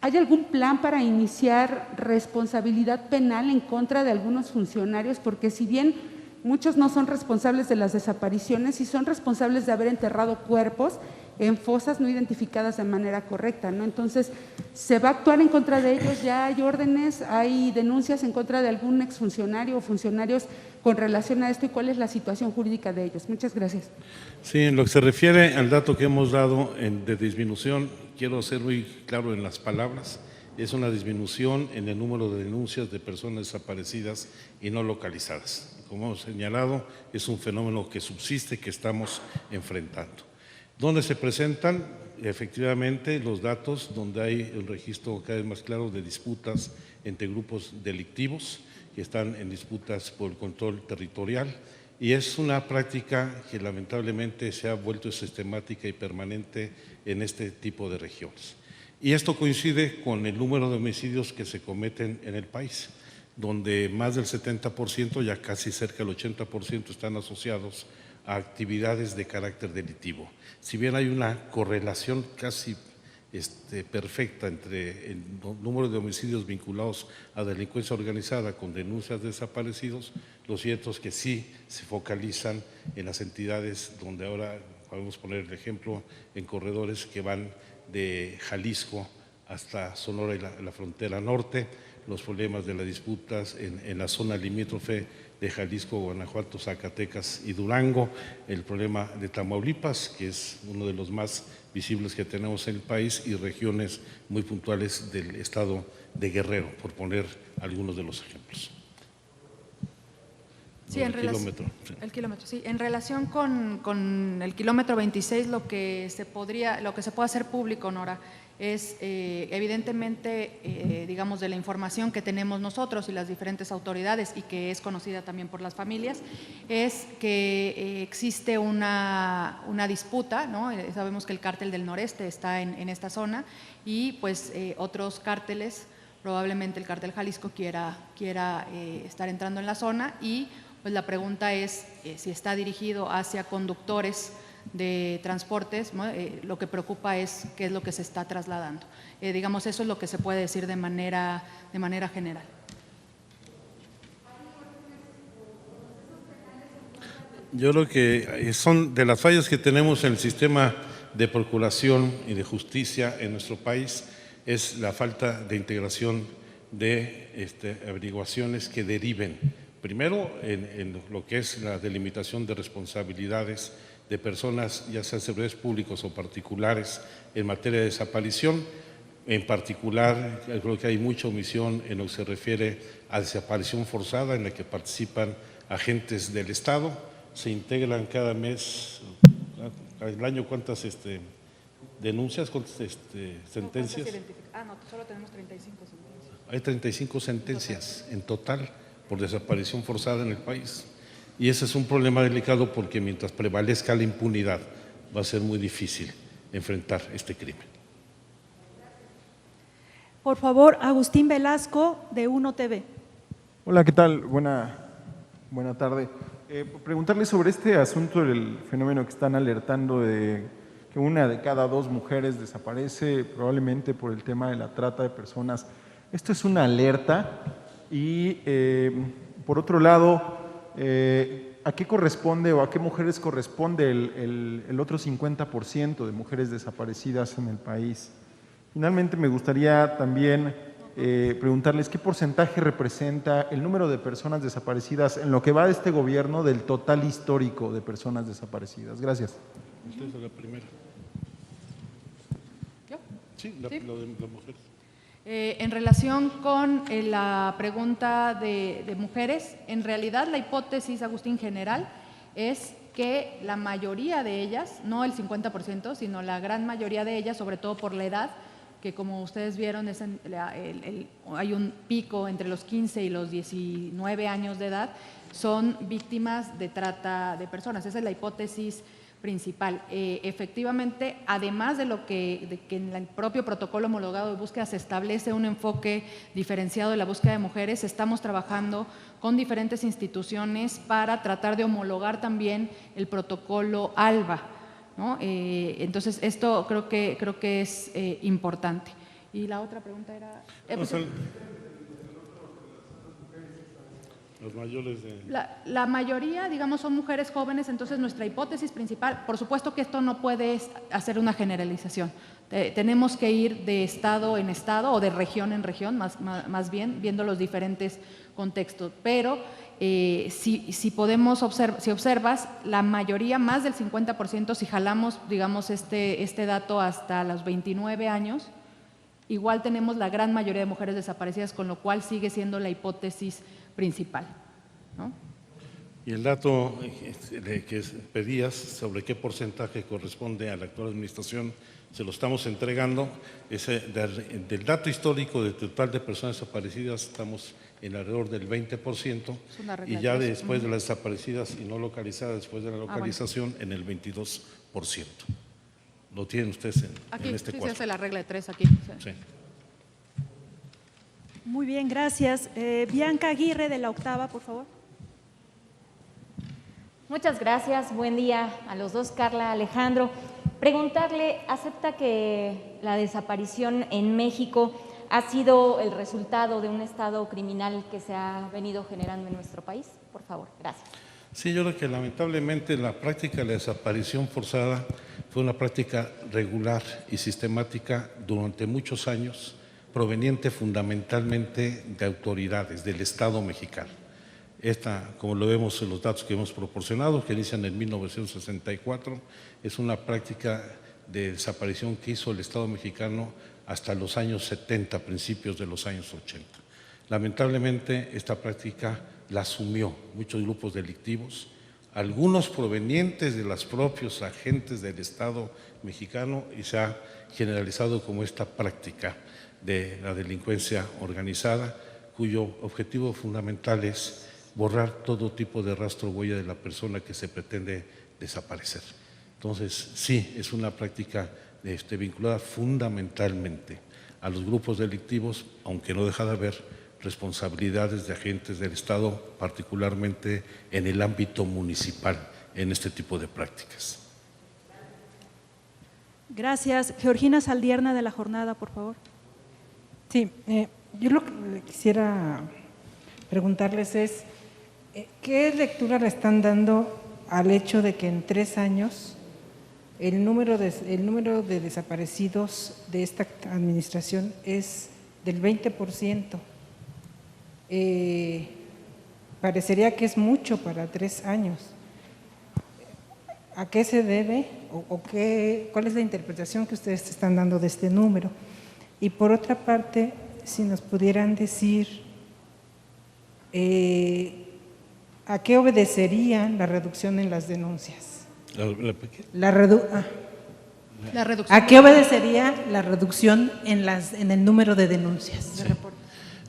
¿hay algún plan para iniciar responsabilidad penal en contra de algunos funcionarios? Porque si bien muchos no son responsables de las desapariciones, sí son responsables de haber enterrado cuerpos en fosas no identificadas de manera correcta, ¿no? Entonces, ¿se va a actuar en contra de ellos? ¿Ya hay órdenes? ¿Hay denuncias en contra de algún exfuncionario o funcionarios con relación a esto? ¿Y cuál es la situación jurídica de ellos? Muchas gracias. Sí, en lo que se refiere al dato que hemos dado de disminución, quiero ser muy claro en las palabras, es una disminución en el número de denuncias de personas desaparecidas y no localizadas. Como hemos señalado, es un fenómeno que subsiste, que estamos enfrentando. ¿Dónde se presentan? Efectivamente, los datos donde hay un registro cada vez más claro de disputas entre grupos delictivos que están en disputas por el control territorial, y es una práctica que lamentablemente se ha vuelto sistemática y permanente en este tipo de regiones. Y esto coincide con el número de homicidios que se cometen en el país, donde más del 70%, ya casi cerca del 80%, están asociados a actividades de carácter delictivo. Si bien hay una correlación casi perfecta entre el número de homicidios vinculados a delincuencia organizada con denuncias de desaparecidos, lo cierto es que sí se focalizan en las entidades donde ahora podemos poner el ejemplo en corredores que van de Jalisco hasta Sonora y la frontera norte, los problemas de las disputas en la zona limítrofe de Jalisco, Guanajuato, Zacatecas y Durango, el problema de Tamaulipas, que es uno de los más visibles que tenemos en el país, y regiones muy puntuales del estado de Guerrero, por poner algunos de los ejemplos. Sí, el kilómetro, sí. En relación con el kilómetro 26, lo que se puede hacer público, Nora, es evidentemente, digamos, de la información que tenemos nosotros y las diferentes autoridades y que es conocida también por las familias, es que existe una disputa, ¿no? Sabemos que el cártel del noreste está en esta zona y pues otros cárteles, probablemente el cártel Jalisco quiera estar entrando en la zona, y pues la pregunta es si está dirigido hacia conductores de transportes, ¿no? Lo que preocupa es qué es lo que se está trasladando. Digamos, eso es lo que se puede decir de manera general. Yo creo que son de las fallas que tenemos en el sistema de procuración y de justicia en nuestro país, es la falta de integración de averiguaciones que deriven, primero, en lo que es la delimitación de responsabilidades de personas, ya sean servidores públicos o particulares, en materia de desaparición. En particular, creo que hay mucha omisión en lo que se refiere a desaparición forzada, en la que participan agentes del Estado, se integran cada mes, al año, ¿cuántas denuncias, cuántas sentencias? No, solo tenemos 35 sentencias. Hay 35 sentencias en total por desaparición forzada en el país. Y ese es un problema delicado porque mientras prevalezca la impunidad va a ser muy difícil enfrentar este crimen. Por favor, Agustín Velasco, de Uno TV. Hola, ¿qué tal? Buena tarde. Preguntarle sobre este asunto del fenómeno que están alertando de que 1 de cada 2 mujeres desaparece probablemente por el tema de la trata de personas. Esto es una alerta y, por otro lado, ¿a qué corresponde o a qué mujeres corresponde el otro 50% de mujeres desaparecidas en el país? Finalmente, me gustaría también preguntarles qué porcentaje representa el número de personas desaparecidas en lo que va de este gobierno del total histórico de personas desaparecidas. Gracias. Usted es la primera. ¿Yo? Sí, ¿Sí? lo de las mujeres. En relación con la pregunta de mujeres, en realidad la hipótesis, Agustín, general es que la mayoría de ellas, no el 50%, sino la gran mayoría de ellas, sobre todo por la edad, que como ustedes vieron hay un pico entre los 15 y los 19 años de edad, son víctimas de trata de personas. Esa es la hipótesis principal. Efectivamente, además de que en el propio protocolo homologado de búsqueda se establece un enfoque diferenciado de la búsqueda de mujeres, estamos trabajando con diferentes instituciones para tratar de homologar también el protocolo ALBA, ¿no? Entonces, esto creo que es importante. Y la otra pregunta era… Los mayores de… La mayoría, digamos, son mujeres jóvenes, entonces nuestra hipótesis principal, por supuesto que esto no puede hacer una generalización. Tenemos que ir de estado en estado o de región en región, más bien, viendo los diferentes contextos. Pero si observas, la mayoría, más del 50%, si jalamos, digamos, este dato hasta los 29 años, igual tenemos la gran mayoría de mujeres desaparecidas, con lo cual sigue siendo la hipótesis principal, ¿no? Y el dato que pedías sobre qué porcentaje corresponde a la actual administración, se lo estamos entregando. Del dato histórico del total de personas desaparecidas estamos en alrededor del 20%, y ya después de las desaparecidas y no localizadas, después de la localización, en el 22%. Lo tienen ustedes aquí, en este sí, cuadro. se hace la regla de 3 aquí. Sí. Muy bien, gracias. Bianca Aguirre, de La Octava, por favor. Muchas gracias. Buen día a los dos, Carla, Alejandro. Preguntarle, ¿acepta que la desaparición en México ha sido el resultado de un estado criminal que se ha venido generando en nuestro país? Por favor, gracias. Sí, yo creo que lamentablemente la práctica de la desaparición forzada fue una práctica regular y sistemática durante muchos años, proveniente fundamentalmente de autoridades del Estado mexicano. Esta, como lo vemos en los datos que hemos proporcionado, que inician en 1964, es una práctica de desaparición que hizo el Estado mexicano hasta los años 70, principios de los años 80. Lamentablemente, esta práctica la asumió muchos grupos delictivos, algunos provenientes de los propios agentes del Estado mexicano, y se ha generalizado como esta práctica de la delincuencia organizada, cuyo objetivo fundamental es borrar todo tipo de rastro o huella de la persona que se pretende desaparecer. Entonces, sí, es una práctica vinculada fundamentalmente a los grupos delictivos, aunque no deja de haber responsabilidades de agentes del Estado, particularmente en el ámbito municipal, en este tipo de prácticas. Gracias. Georgina Saldierna, de La Jornada, por favor. Sí, yo lo que quisiera preguntarles es, ¿qué lectura le están dando al hecho de que en 3 años el número de desaparecidos de esta administración es del 20%? Parecería que es mucho para 3 años. ¿A qué se debe cuál es la interpretación que ustedes están dando de este número? Y por otra parte, si nos pudieran decir ¿a qué obedecería la reducción en las denuncias? La reducción. ¿A qué obedecería la reducción en el número de denuncias? Sí.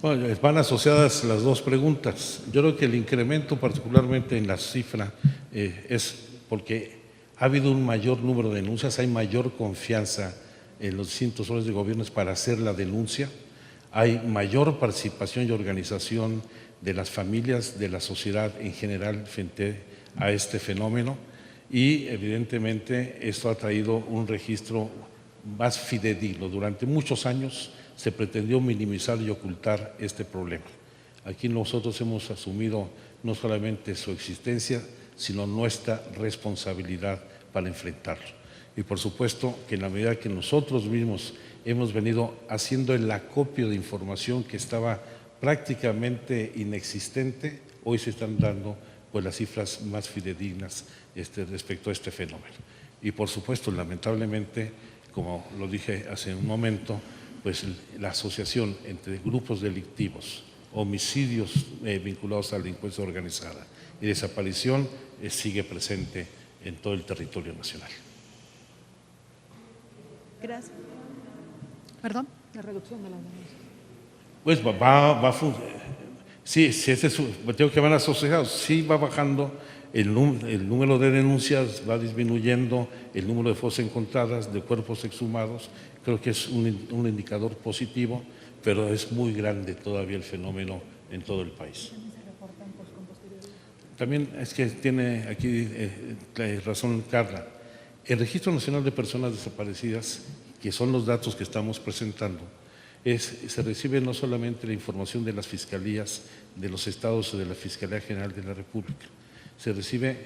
Bueno, van asociadas las dos preguntas. Yo creo que el incremento, particularmente en la cifra, es porque ha habido un mayor número de denuncias, hay mayor confianza en los distintos órdenes de gobierno para hacer la denuncia, hay mayor participación y organización de las familias, de la sociedad en general frente a este fenómeno y evidentemente esto ha traído un registro más fidedigno. Durante muchos años se pretendió minimizar y ocultar este problema. Aquí nosotros hemos asumido no solamente su existencia, sino nuestra responsabilidad para enfrentarlo. Y por supuesto que en la medida que nosotros mismos hemos venido haciendo el acopio de información que estaba prácticamente inexistente, hoy se están dando pues las cifras más fidedignas respecto a este fenómeno. Y por supuesto, lamentablemente, como lo dije hace un momento, pues la asociación entre grupos delictivos, homicidios vinculados a la delincuencia organizada y desaparición sigue presente en todo el territorio nacional. Gracias. ¿Perdón? La reducción de las denuncias. Pues sí, tengo que van asociados, sí va bajando el número de denuncias, va disminuyendo el número de fosas encontradas, de cuerpos exhumados, creo que es un indicador positivo, pero es muy grande todavía el fenómeno en todo el país. También es que tiene aquí razón Carla, el Registro Nacional de Personas Desaparecidas, que son los datos que estamos presentando, se recibe no solamente la información de las fiscalías de los estados o de la Fiscalía General de la República, se recibe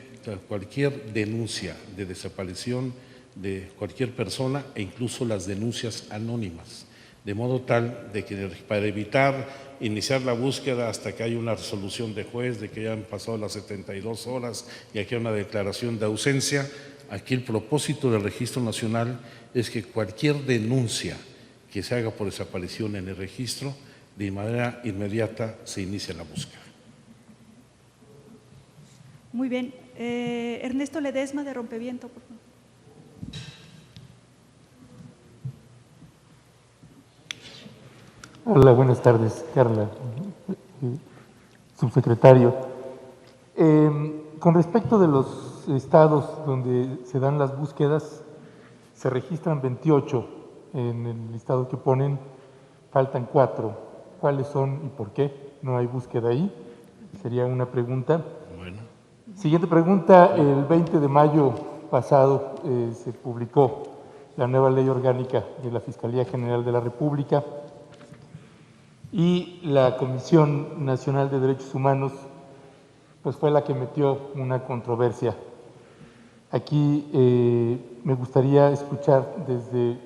cualquier denuncia de desaparición de cualquier persona e incluso las denuncias anónimas, de modo tal de que para evitar iniciar la búsqueda hasta que haya una resolución de juez de que ya han pasado las 72 horas y aquí hay una declaración de ausencia, aquí el propósito del Registro Nacional es que cualquier denuncia que se haga por desaparición en el registro, de manera inmediata se inicia la búsqueda. Muy bien. Ernesto Ledesma, de Rompeviento, por favor. Hola, buenas tardes, Carla, subsecretario. Con respecto de los estados donde se dan las búsquedas, se registran 28 en el listado que ponen, faltan 4. ¿Cuáles son y por qué no hay búsqueda ahí? Sería una pregunta. Bueno. Siguiente pregunta, el 20 de mayo pasado se publicó la nueva ley orgánica de la Fiscalía General de la República y la Comisión Nacional de Derechos Humanos pues fue la que metió una controversia. Aquí me gustaría escuchar desde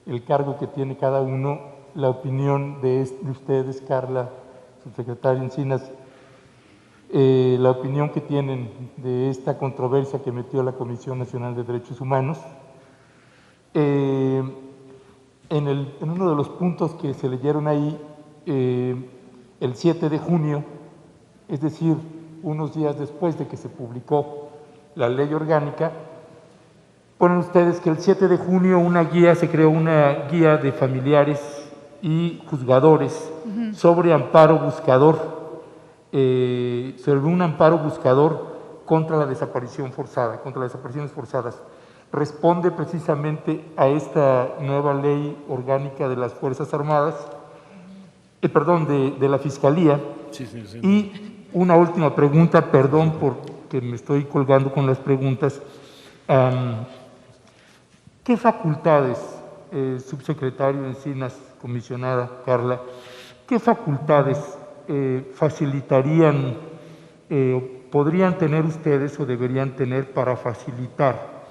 el cargo que tiene cada uno la opinión de ustedes, Carla, subsecretario Encinas, la opinión que tienen de esta controversia que metió la Comisión Nacional de Derechos Humanos. En uno de los puntos que se leyeron ahí, el 7 de junio, es decir, unos días después de que se publicó la ley orgánica, ponen ustedes que el 7 de junio se creó una guía de familiares y juzgadores sobre amparo buscador, sobre un amparo buscador contra la desaparición forzada, contra las desapariciones forzadas. Responde precisamente a esta nueva ley orgánica de las Fuerzas Armadas, de la Fiscalía. Sí. Y una última pregunta, perdón porque me estoy colgando con las preguntas. ¿Qué facultades, subsecretario Encinas, comisionada Carla, qué facultades facilitarían, podrían tener ustedes o deberían tener para facilitar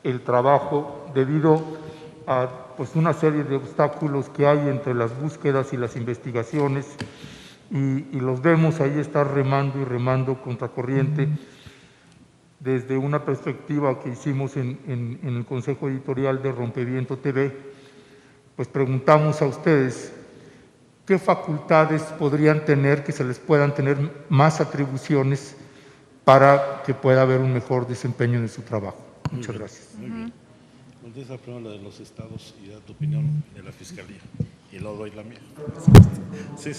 el trabajo debido a pues, una serie de obstáculos que hay entre las búsquedas y las investigaciones y los vemos ahí estar remando y remando contracorriente? Desde una perspectiva que hicimos en el Consejo Editorial de Rompeviento TV, pues preguntamos a ustedes qué facultades podrían tener, que se les puedan tener más atribuciones para que pueda haber un mejor desempeño en su trabajo. Muchas gracias. Muy bien. Contesta primero la de los estados y da tu opinión de la Fiscalía. Y luego doy la mía. Sí.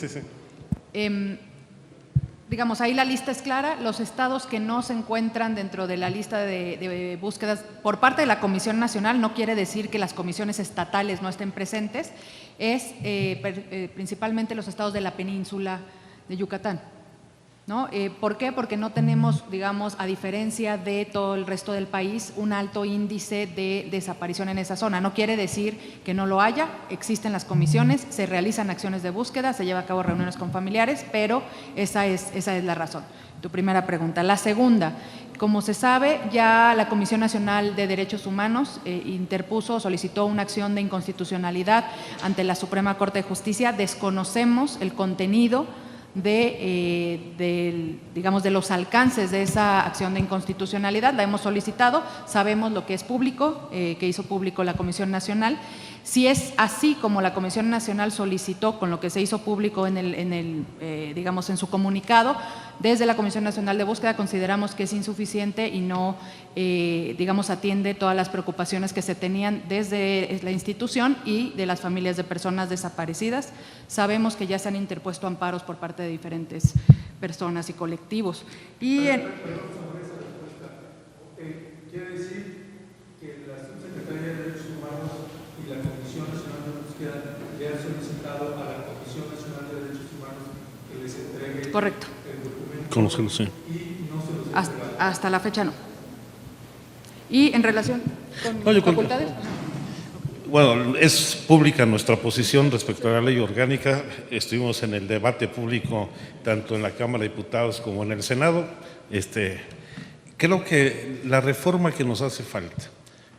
Digamos, ahí la lista es clara. Los estados que no se encuentran dentro de la lista de búsquedas por parte de la Comisión Nacional, no quiere decir que las comisiones estatales no estén presentes, es principalmente los estados de la península de Yucatán, ¿no? ¿Por qué? Porque no tenemos, digamos, a diferencia de todo el resto del país, un alto índice de desaparición en esa zona. No quiere decir que no lo haya, existen las comisiones, se realizan acciones de búsqueda, se lleva a cabo reuniones con familiares, pero esa es la razón. Tu primera pregunta. La segunda, como se sabe, ya la Comisión Nacional de Derechos Humanos solicitó una acción de inconstitucionalidad ante la Suprema Corte de Justicia. Desconocemos el contenido digamos, de los alcances de esa acción de inconstitucionalidad. La hemos solicitado, sabemos lo que es público, que hizo público la Comisión Nacional. Si es así como la Comisión Nacional solicitó, con lo que se hizo público digamos, en su comunicado, desde la Comisión Nacional de Búsqueda consideramos que es insuficiente y no, digamos, atiende todas las preocupaciones que se tenían desde la institución y de las familias de personas desaparecidas. Sabemos que ya se han interpuesto amparos por parte de diferentes personas y colectivos. Quiere decir que la Subsecretaría de Derechos Humanos y la Comisión Nacional de Búsqueda le han solicitado a la Comisión Nacional de Derechos Humanos que les entregue. Correcto. El documento. Conocemos, sí. Y no se los hasta la fecha no. ¿Y en relación con facultades? Bueno, es pública nuestra posición respecto a la ley orgánica. Estuvimos en el debate público tanto en la Cámara de Diputados como en el Senado. Creo que la reforma que nos hace falta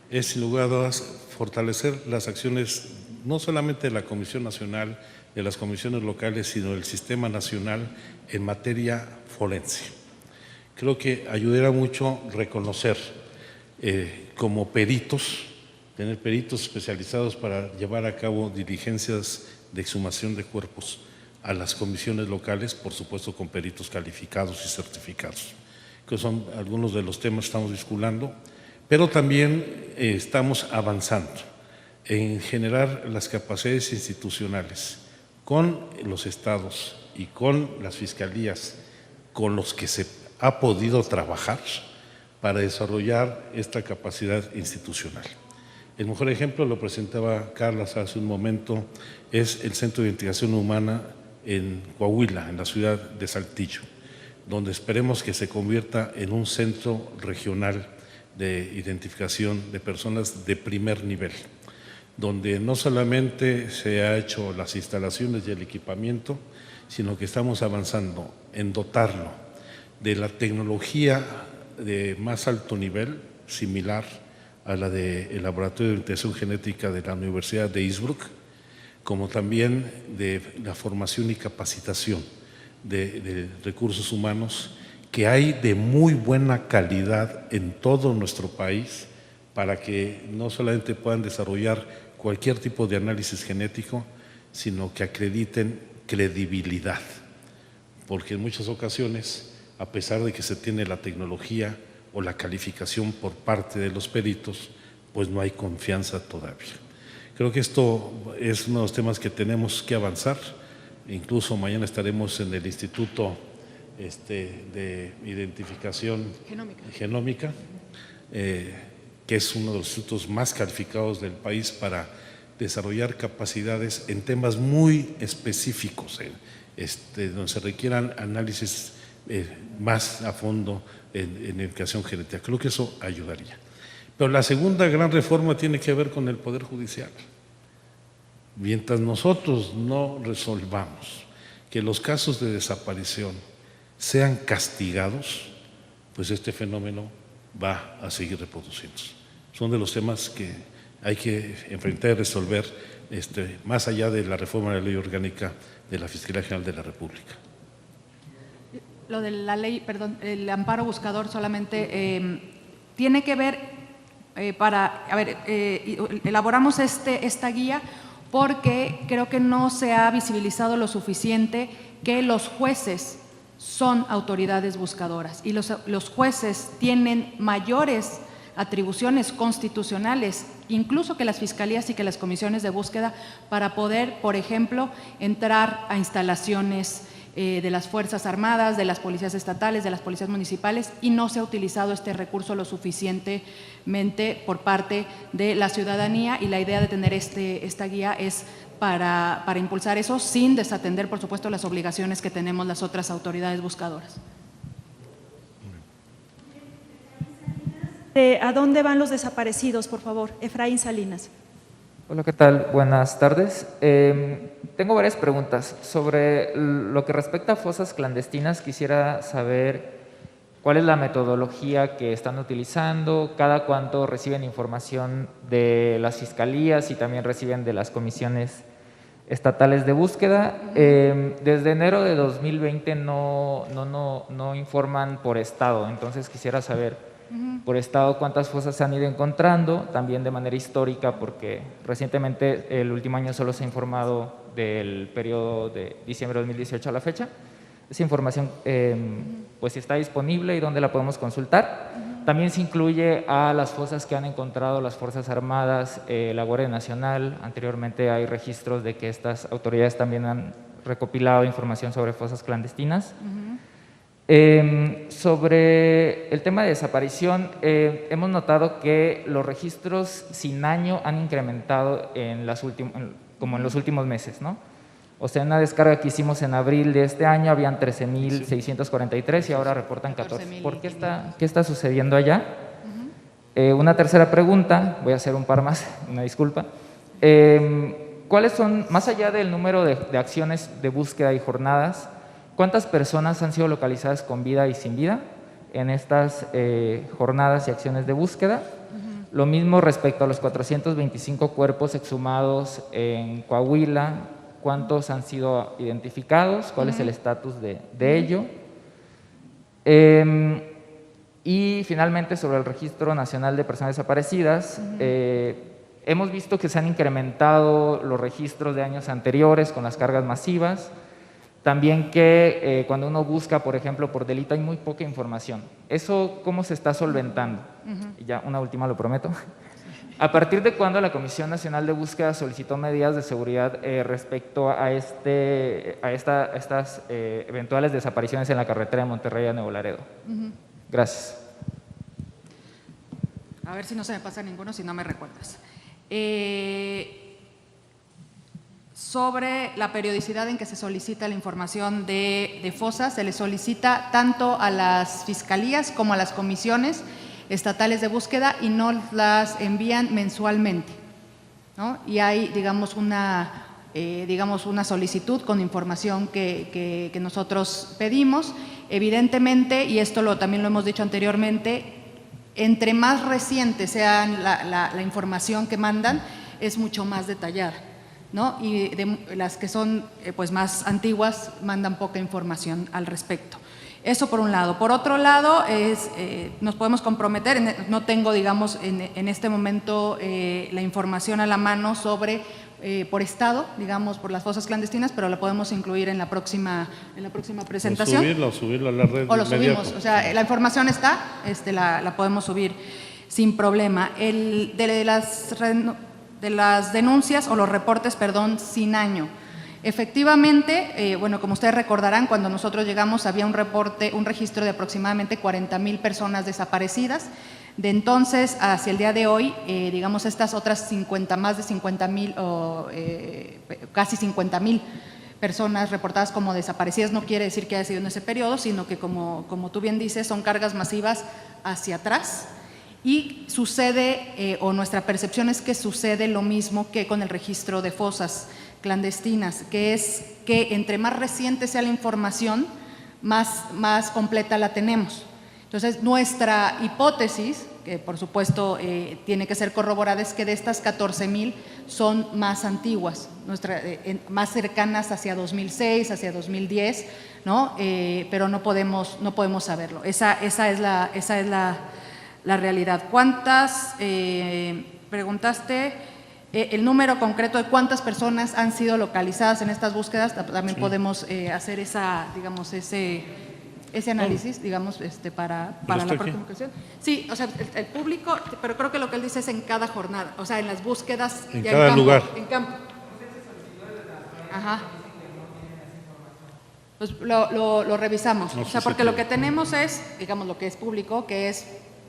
es, sin lugar a dudas, fortalecer las acciones no solamente de la Comisión Nacional, de las comisiones locales, sino del sistema nacional en materia forense. Creo que ayudará mucho reconocer como peritos, tener peritos especializados para llevar a cabo diligencias de exhumación de cuerpos a las comisiones locales, por supuesto con peritos calificados y certificados, que son algunos de los temas que estamos discutiendo, pero también estamos avanzando en generar las capacidades institucionales con los estados y con las fiscalías con los que se ha podido trabajar para desarrollar esta capacidad institucional. El mejor ejemplo, lo presentaba Carla hace un momento, es el Centro de Investigación Humana en Coahuila, en la ciudad de Saltillo, donde esperemos que se convierta en un centro regional de identificación de personas de primer nivel, donde no solamente se ha hecho las instalaciones y el equipamiento, sino que estamos avanzando en dotarlo de la tecnología de más alto nivel, similar a la del Laboratorio de Investigación Genética de la Universidad de Innsbruck, como también de la formación y capacitación de recursos humanos que hay de muy buena calidad en todo nuestro país para que no solamente puedan desarrollar cualquier tipo de análisis genético, sino que acrediten credibilidad, porque en muchas ocasiones, a pesar de que se tiene la tecnología o la calificación por parte de los peritos, pues no hay confianza todavía. Creo que esto es uno de los temas que tenemos que avanzar. Incluso mañana estaremos en el Instituto de Identificación Genómica, que es uno de los institutos más calificados del país para desarrollar capacidades en temas muy específicos, donde se requieran análisis más a fondo en educación genética. Creo que eso ayudaría. Pero la segunda gran reforma tiene que ver con el Poder Judicial. Mientras nosotros no resolvamos que los casos de desaparición sean castigados, pues este fenómeno va a seguir reproduciéndose. Son de los temas que hay que enfrentar y resolver más allá de la reforma de la ley orgánica de la Fiscalía General de la República. Lo de la ley, perdón, el amparo buscador solamente tiene que ver elaboramos esta guía porque creo que no se ha visibilizado lo suficiente que los jueces son autoridades buscadoras y los jueces tienen mayores atribuciones constitucionales, incluso que las fiscalías y que las comisiones de búsqueda, para poder, por ejemplo, entrar a instalaciones de las Fuerzas Armadas, de las policías estatales, de las policías municipales, y no se ha utilizado este recurso lo suficientemente por parte de la ciudadanía, y la idea de tener esta guía es para impulsar eso sin desatender, por supuesto, las obligaciones que tenemos las otras autoridades buscadoras. ¿A dónde van los desaparecidos, por favor? Efraín Salinas. Hola, ¿qué tal? Buenas tardes. Tengo varias preguntas. Sobre lo que respecta a fosas clandestinas, quisiera saber cuál es la metodología que están utilizando, cada cuánto reciben información de las fiscalías y también reciben de las comisiones estatales de búsqueda. Desde enero de 2020 no informan por estado, entonces quisiera saber por estado cuántas fosas se han ido encontrando, también de manera histórica, porque recientemente el último año solo se ha informado del periodo de diciembre de 2018 a la fecha. Esa información pues está disponible y dónde la podemos consultar. También se incluye a las fosas que han encontrado las Fuerzas Armadas, la Guardia Nacional. Anteriormente hay registros de que estas autoridades también han recopilado información sobre fosas clandestinas. Sobre el tema de desaparición, hemos notado que los registros sin año han incrementado como en los últimos meses, ¿no? O sea, en una descarga que hicimos en abril de este año habían 13,643 y ahora reportan 14. ¿Por qué está sucediendo allá? Una tercera pregunta, voy a hacer un par más, una disculpa. ¿Cuáles son, más allá del número de acciones de búsqueda y jornadas, cuántas personas han sido localizadas con vida y sin vida en estas jornadas y acciones de búsqueda? Lo mismo respecto a los 425 cuerpos exhumados en Coahuila, ¿cuántos han sido identificados? ¿Cuál es el estatus de ello? Y finalmente, sobre el Registro Nacional de Personas Desaparecidas, hemos visto que se han incrementado los registros de años anteriores con las cargas masivas. También que cuando uno busca, por ejemplo, por delito hay muy poca información. ¿Eso cómo se está solventando? Y ya una última, lo prometo. ¿A partir de cuándo la Comisión Nacional de Búsqueda solicitó medidas de seguridad respecto a estas eventuales desapariciones en la carretera de Monterrey a Nuevo Laredo? Gracias. A ver si no se me pasa ninguno, si no me recuerdas. Sobre la periodicidad en que se solicita la información de fosas, se le solicita tanto a las fiscalías como a las comisiones estatales de búsqueda y nos las envían mensualmente, ¿no? Y hay, digamos, una solicitud con información que nosotros pedimos. Evidentemente, y esto también lo hemos dicho anteriormente, entre más reciente sea la información que mandan, es mucho más detallada, ¿no? Y las que son pues más antiguas mandan poca información al respecto. Eso por un lado. Por otro lado, nos podemos comprometer, no tengo, digamos, en este momento la información a la mano sobre, por estado, digamos, por las fosas clandestinas, pero la podemos incluir en la próxima presentación. O subirla a la red. O lo subimos, o sea, la información está, la podemos subir sin problema. De las denuncias o los reportes, perdón, sin año. Efectivamente, bueno, como ustedes recordarán, cuando nosotros llegamos había un registro de aproximadamente 40,000 personas desaparecidas. De entonces hacia el día de hoy, digamos, estas otras más de 50,000 o casi 50,000 personas reportadas como desaparecidas, no quiere decir que haya sido en ese periodo, sino que como tú bien dices, son cargas masivas hacia atrás. Y sucede, o nuestra percepción es que sucede lo mismo que con el registro de fosas clandestinas, que es que entre más reciente sea la información, más completa la tenemos. Entonces, nuestra hipótesis, que por supuesto tiene que ser corroborada, es que de estas 14,000 son más antiguas, más cercanas hacia 2006, hacia 2010, ¿no? Pero no podemos saberlo. Esa es la realidad. ¿Cuántas? Preguntaste el número concreto de cuántas personas han sido localizadas en estas búsquedas. También podemos hacer ese ese análisis, digamos, para la próxima ocasión. Sí, o sea, el público, pero creo que lo que él dice es en cada jornada, o sea, en las búsquedas. En cada lugar. En campo. Ajá. Pues lo revisamos, No o sea, sé porque si lo que tenemos es, digamos, lo que es público, que es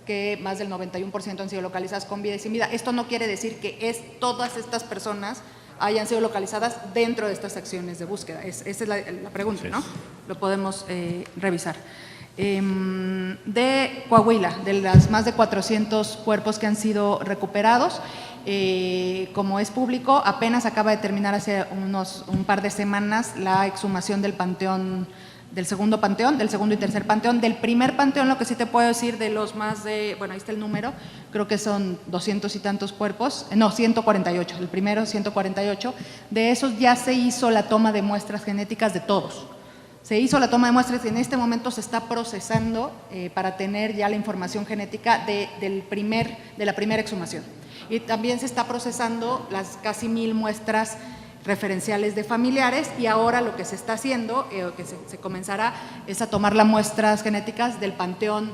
que más del 91% han sido localizadas con vida y sin vida. Esto no quiere decir que todas estas personas hayan sido localizadas dentro de estas acciones de búsqueda. Esa es la pregunta, ¿no? Lo podemos revisar. De Coahuila, de las más de 400 cuerpos que han sido recuperados, como es público, apenas acaba de terminar hace un par de semanas la exhumación del panteón, del segundo y tercer panteón. Del primer panteón, lo que sí te puedo decir, de los más de, bueno, ahí está el número, creo que son 200 y tantos cuerpos, no, 148, el primero 148, de esos ya se hizo la toma de muestras genéticas de todos. Se hizo la toma de muestras y en este momento se está procesando para tener ya la información genética de la primera exhumación. Y también se está procesando las casi 1000 muestras referenciales de familiares, y ahora lo que se está haciendo, que se comenzará, es a tomar las muestras genéticas del Panteón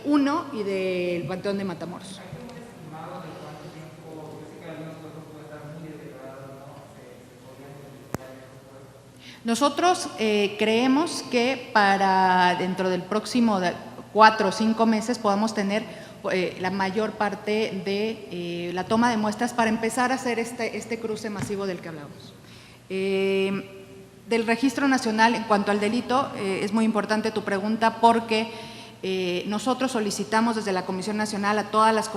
1 y del Panteón de Matamoros. Nosotros creemos que para dentro del próximo 4 o 5 meses podamos tener la mayor parte de la toma de muestras para empezar a hacer este cruce masivo del que hablamos. Del Registro Nacional, en cuanto al delito, es muy importante tu pregunta porque nosotros solicitamos desde la Comisión Nacional a todas las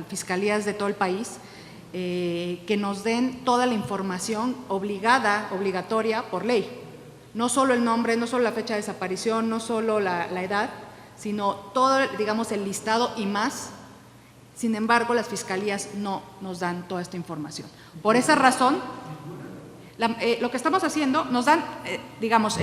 fiscalías de todo el país que nos den toda la información obligatoria por ley. No solo el nombre, no solo la fecha de desaparición, no solo la edad, sino todo, digamos, el listado y más. Sin embargo, las fiscalías no nos dan toda esta información. Por esa razón, lo que estamos haciendo, nos dan, digamos,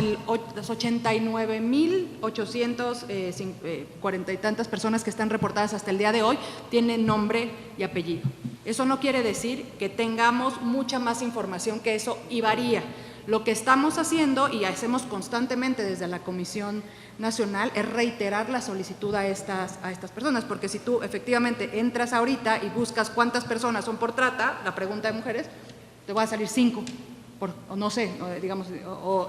las 89.840 y tantas personas que están reportadas hasta el día de hoy, tienen nombre y apellido. Eso no quiere decir que tengamos mucha más información que eso, y varía. Lo que estamos haciendo y hacemos constantemente desde la Comisión Nacional es reiterar la solicitud a estas personas, porque si tú efectivamente entras ahorita y buscas cuántas personas son por trata, la pregunta de mujeres, te va a salir 5, o no sé, digamos,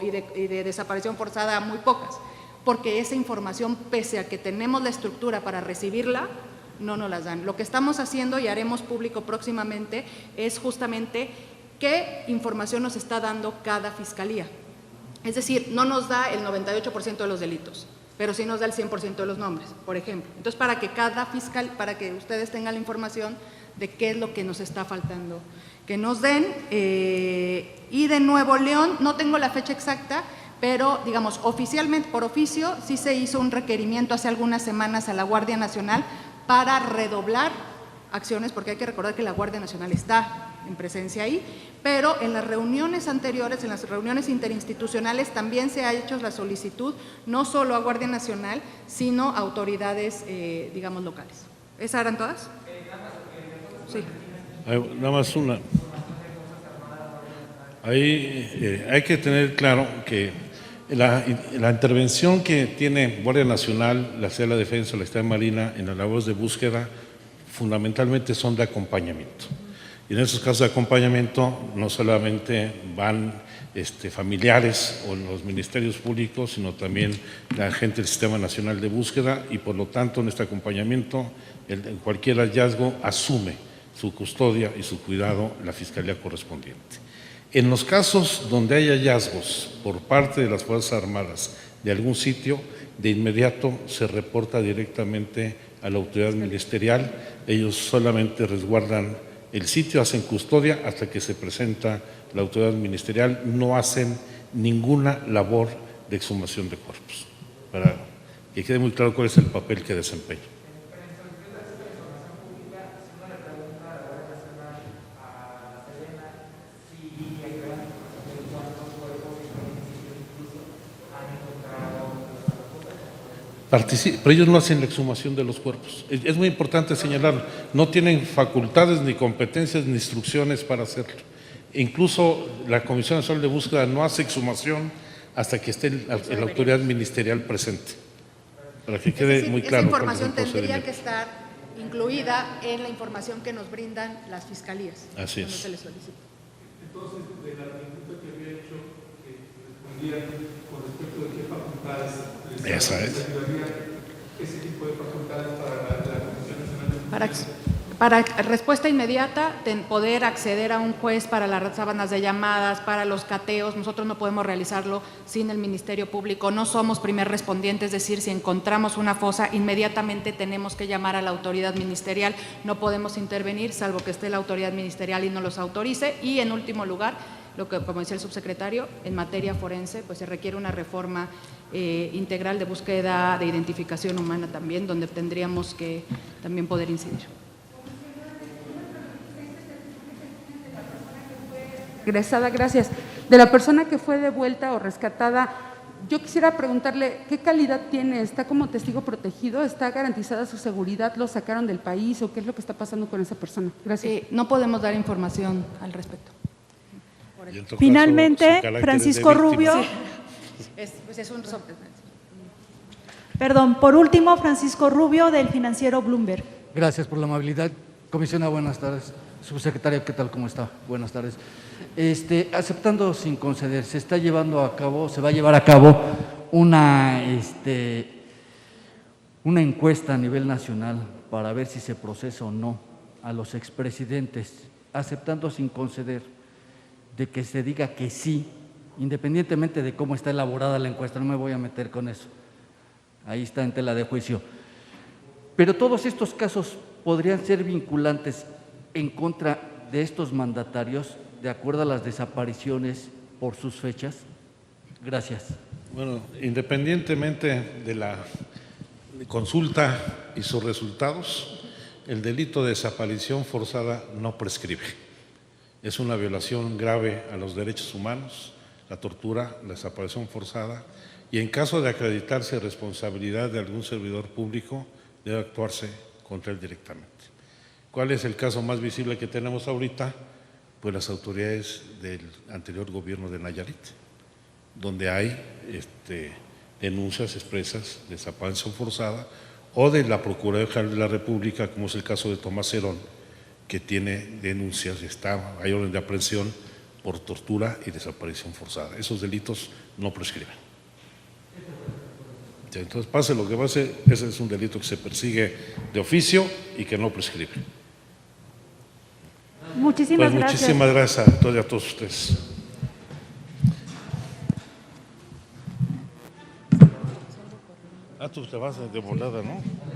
y de desaparición forzada muy pocas, porque esa información, pese a que tenemos la estructura para recibirla, no nos las dan. Lo que estamos haciendo y haremos público próximamente es justamente qué información nos está dando cada fiscalía. Es decir, no nos da el 98% de los delitos, pero sí nos da el 100% de los nombres, por ejemplo. Entonces, para que cada fiscal, para que ustedes tengan la información de qué es lo que nos está faltando, que nos den. Y de Nuevo León, no tengo la fecha exacta, pero digamos, oficialmente, por oficio, sí se hizo un requerimiento hace algunas semanas a la Guardia Nacional para redoblar acciones, porque hay que recordar que la Guardia Nacional está en presencia ahí, pero en las reuniones anteriores, en las reuniones interinstitucionales, también se ha hecho la solicitud, no solo a Guardia Nacional, sino a autoridades, digamos, locales. ¿Esas eran todas? Sí. Nada más una. Ahí hay que tener claro que la intervención que tiene Guardia Nacional, la Secretaría de la Defensa, la Secretaría de Marina en las labores de búsqueda, fundamentalmente son de acompañamiento. Y en esos casos de acompañamiento no solamente van familiares o los ministerios públicos, sino también la gente del Sistema Nacional de Búsqueda, y por lo tanto en este acompañamiento, en cualquier hallazgo, asume su custodia y su cuidado la Fiscalía correspondiente. En los casos donde hay hallazgos por parte de las Fuerzas Armadas de algún sitio, de inmediato se reporta directamente a la autoridad ministerial. Ellos solamente resguardan el sitio, hacen custodia hasta que se presenta la autoridad ministerial, no hacen ninguna labor de exhumación de cuerpos, para que quede muy claro cuál es el papel que desempeña. Pero ellos no hacen la exhumación de los cuerpos. Es muy importante señalarlo. No tienen facultades, ni competencias, ni instrucciones para hacerlo. Incluso la Comisión Nacional de Búsqueda no hace exhumación hasta que esté la autoridad ministerial presente, para que Es quede decir, muy esa claro. cuál es el información tendría procedimiento. que estar incluida en la información que nos brindan las fiscalías. Así cuando es. se les solicita. Entonces, de la pregunta que había hecho, que respondía con respecto de qué facultades Esa es. ayudaría ese tipo de facultades para la Comisión Nacional de Para respuesta inmediata, poder acceder a un juez para las sábanas de llamadas, para los cateos, nosotros no podemos realizarlo sin el Ministerio Público, no somos primer respondiente, es decir, si encontramos una fosa, inmediatamente tenemos que llamar a la autoridad ministerial, no podemos intervenir, salvo que esté la autoridad ministerial y no los autorice, y en último lugar, lo que, como decía el subsecretario, en materia forense, pues se requiere una reforma integral de búsqueda de identificación humana también, donde tendríamos que también poder incidir. Regresada, gracias. De la persona que fue devuelta o rescatada, yo quisiera preguntarle qué calidad tiene, ¿está como testigo protegido? ¿Está garantizada su seguridad? ¿Lo sacaron del país o qué es lo que está pasando con esa persona? Gracias. No podemos dar información al respecto. Y en todo Finalmente, caso, su carácter Francisco de víctima. Rubio. Perdón, por último, Francisco Rubio, del financiero Bloomberg. Gracias por la amabilidad. Comisionada, buenas tardes. Subsecretario, ¿qué tal? ¿Cómo está? Buenas tardes. Aceptando sin conceder, se va a llevar a cabo una encuesta a nivel nacional para ver si se procesa o no a los expresidentes, aceptando sin conceder de que se diga que sí, independientemente de cómo está elaborada la encuesta, no me voy a meter con eso. Ahí está en tela de juicio. Pero todos estos casos podrían ser vinculantes en contra de estos mandatarios, de acuerdo a las desapariciones por sus fechas. Gracias. Bueno, independientemente de la consulta y sus resultados, el delito de desaparición forzada no prescribe. Es una violación grave a los derechos humanos, la tortura, la desaparición forzada, y en caso de acreditarse responsabilidad de algún servidor público, debe actuarse contra él directamente. ¿Cuál es el caso más visible que tenemos ahorita? Pues las autoridades del anterior gobierno de Nayarit, donde hay denuncias expresas de desaparición forzada, o de la Procuraduría General de la República, como es el caso de Tomás Herón, que tiene denuncias, hay orden de aprehensión por tortura y desaparición forzada. Esos delitos no prescriben. Entonces, pase lo que pase, ese es un delito que se persigue de oficio y que no prescribe. Muchísimas gracias. Muchísimas gracias a todos y a todos ustedes. Tú te vas de volada, ¿no?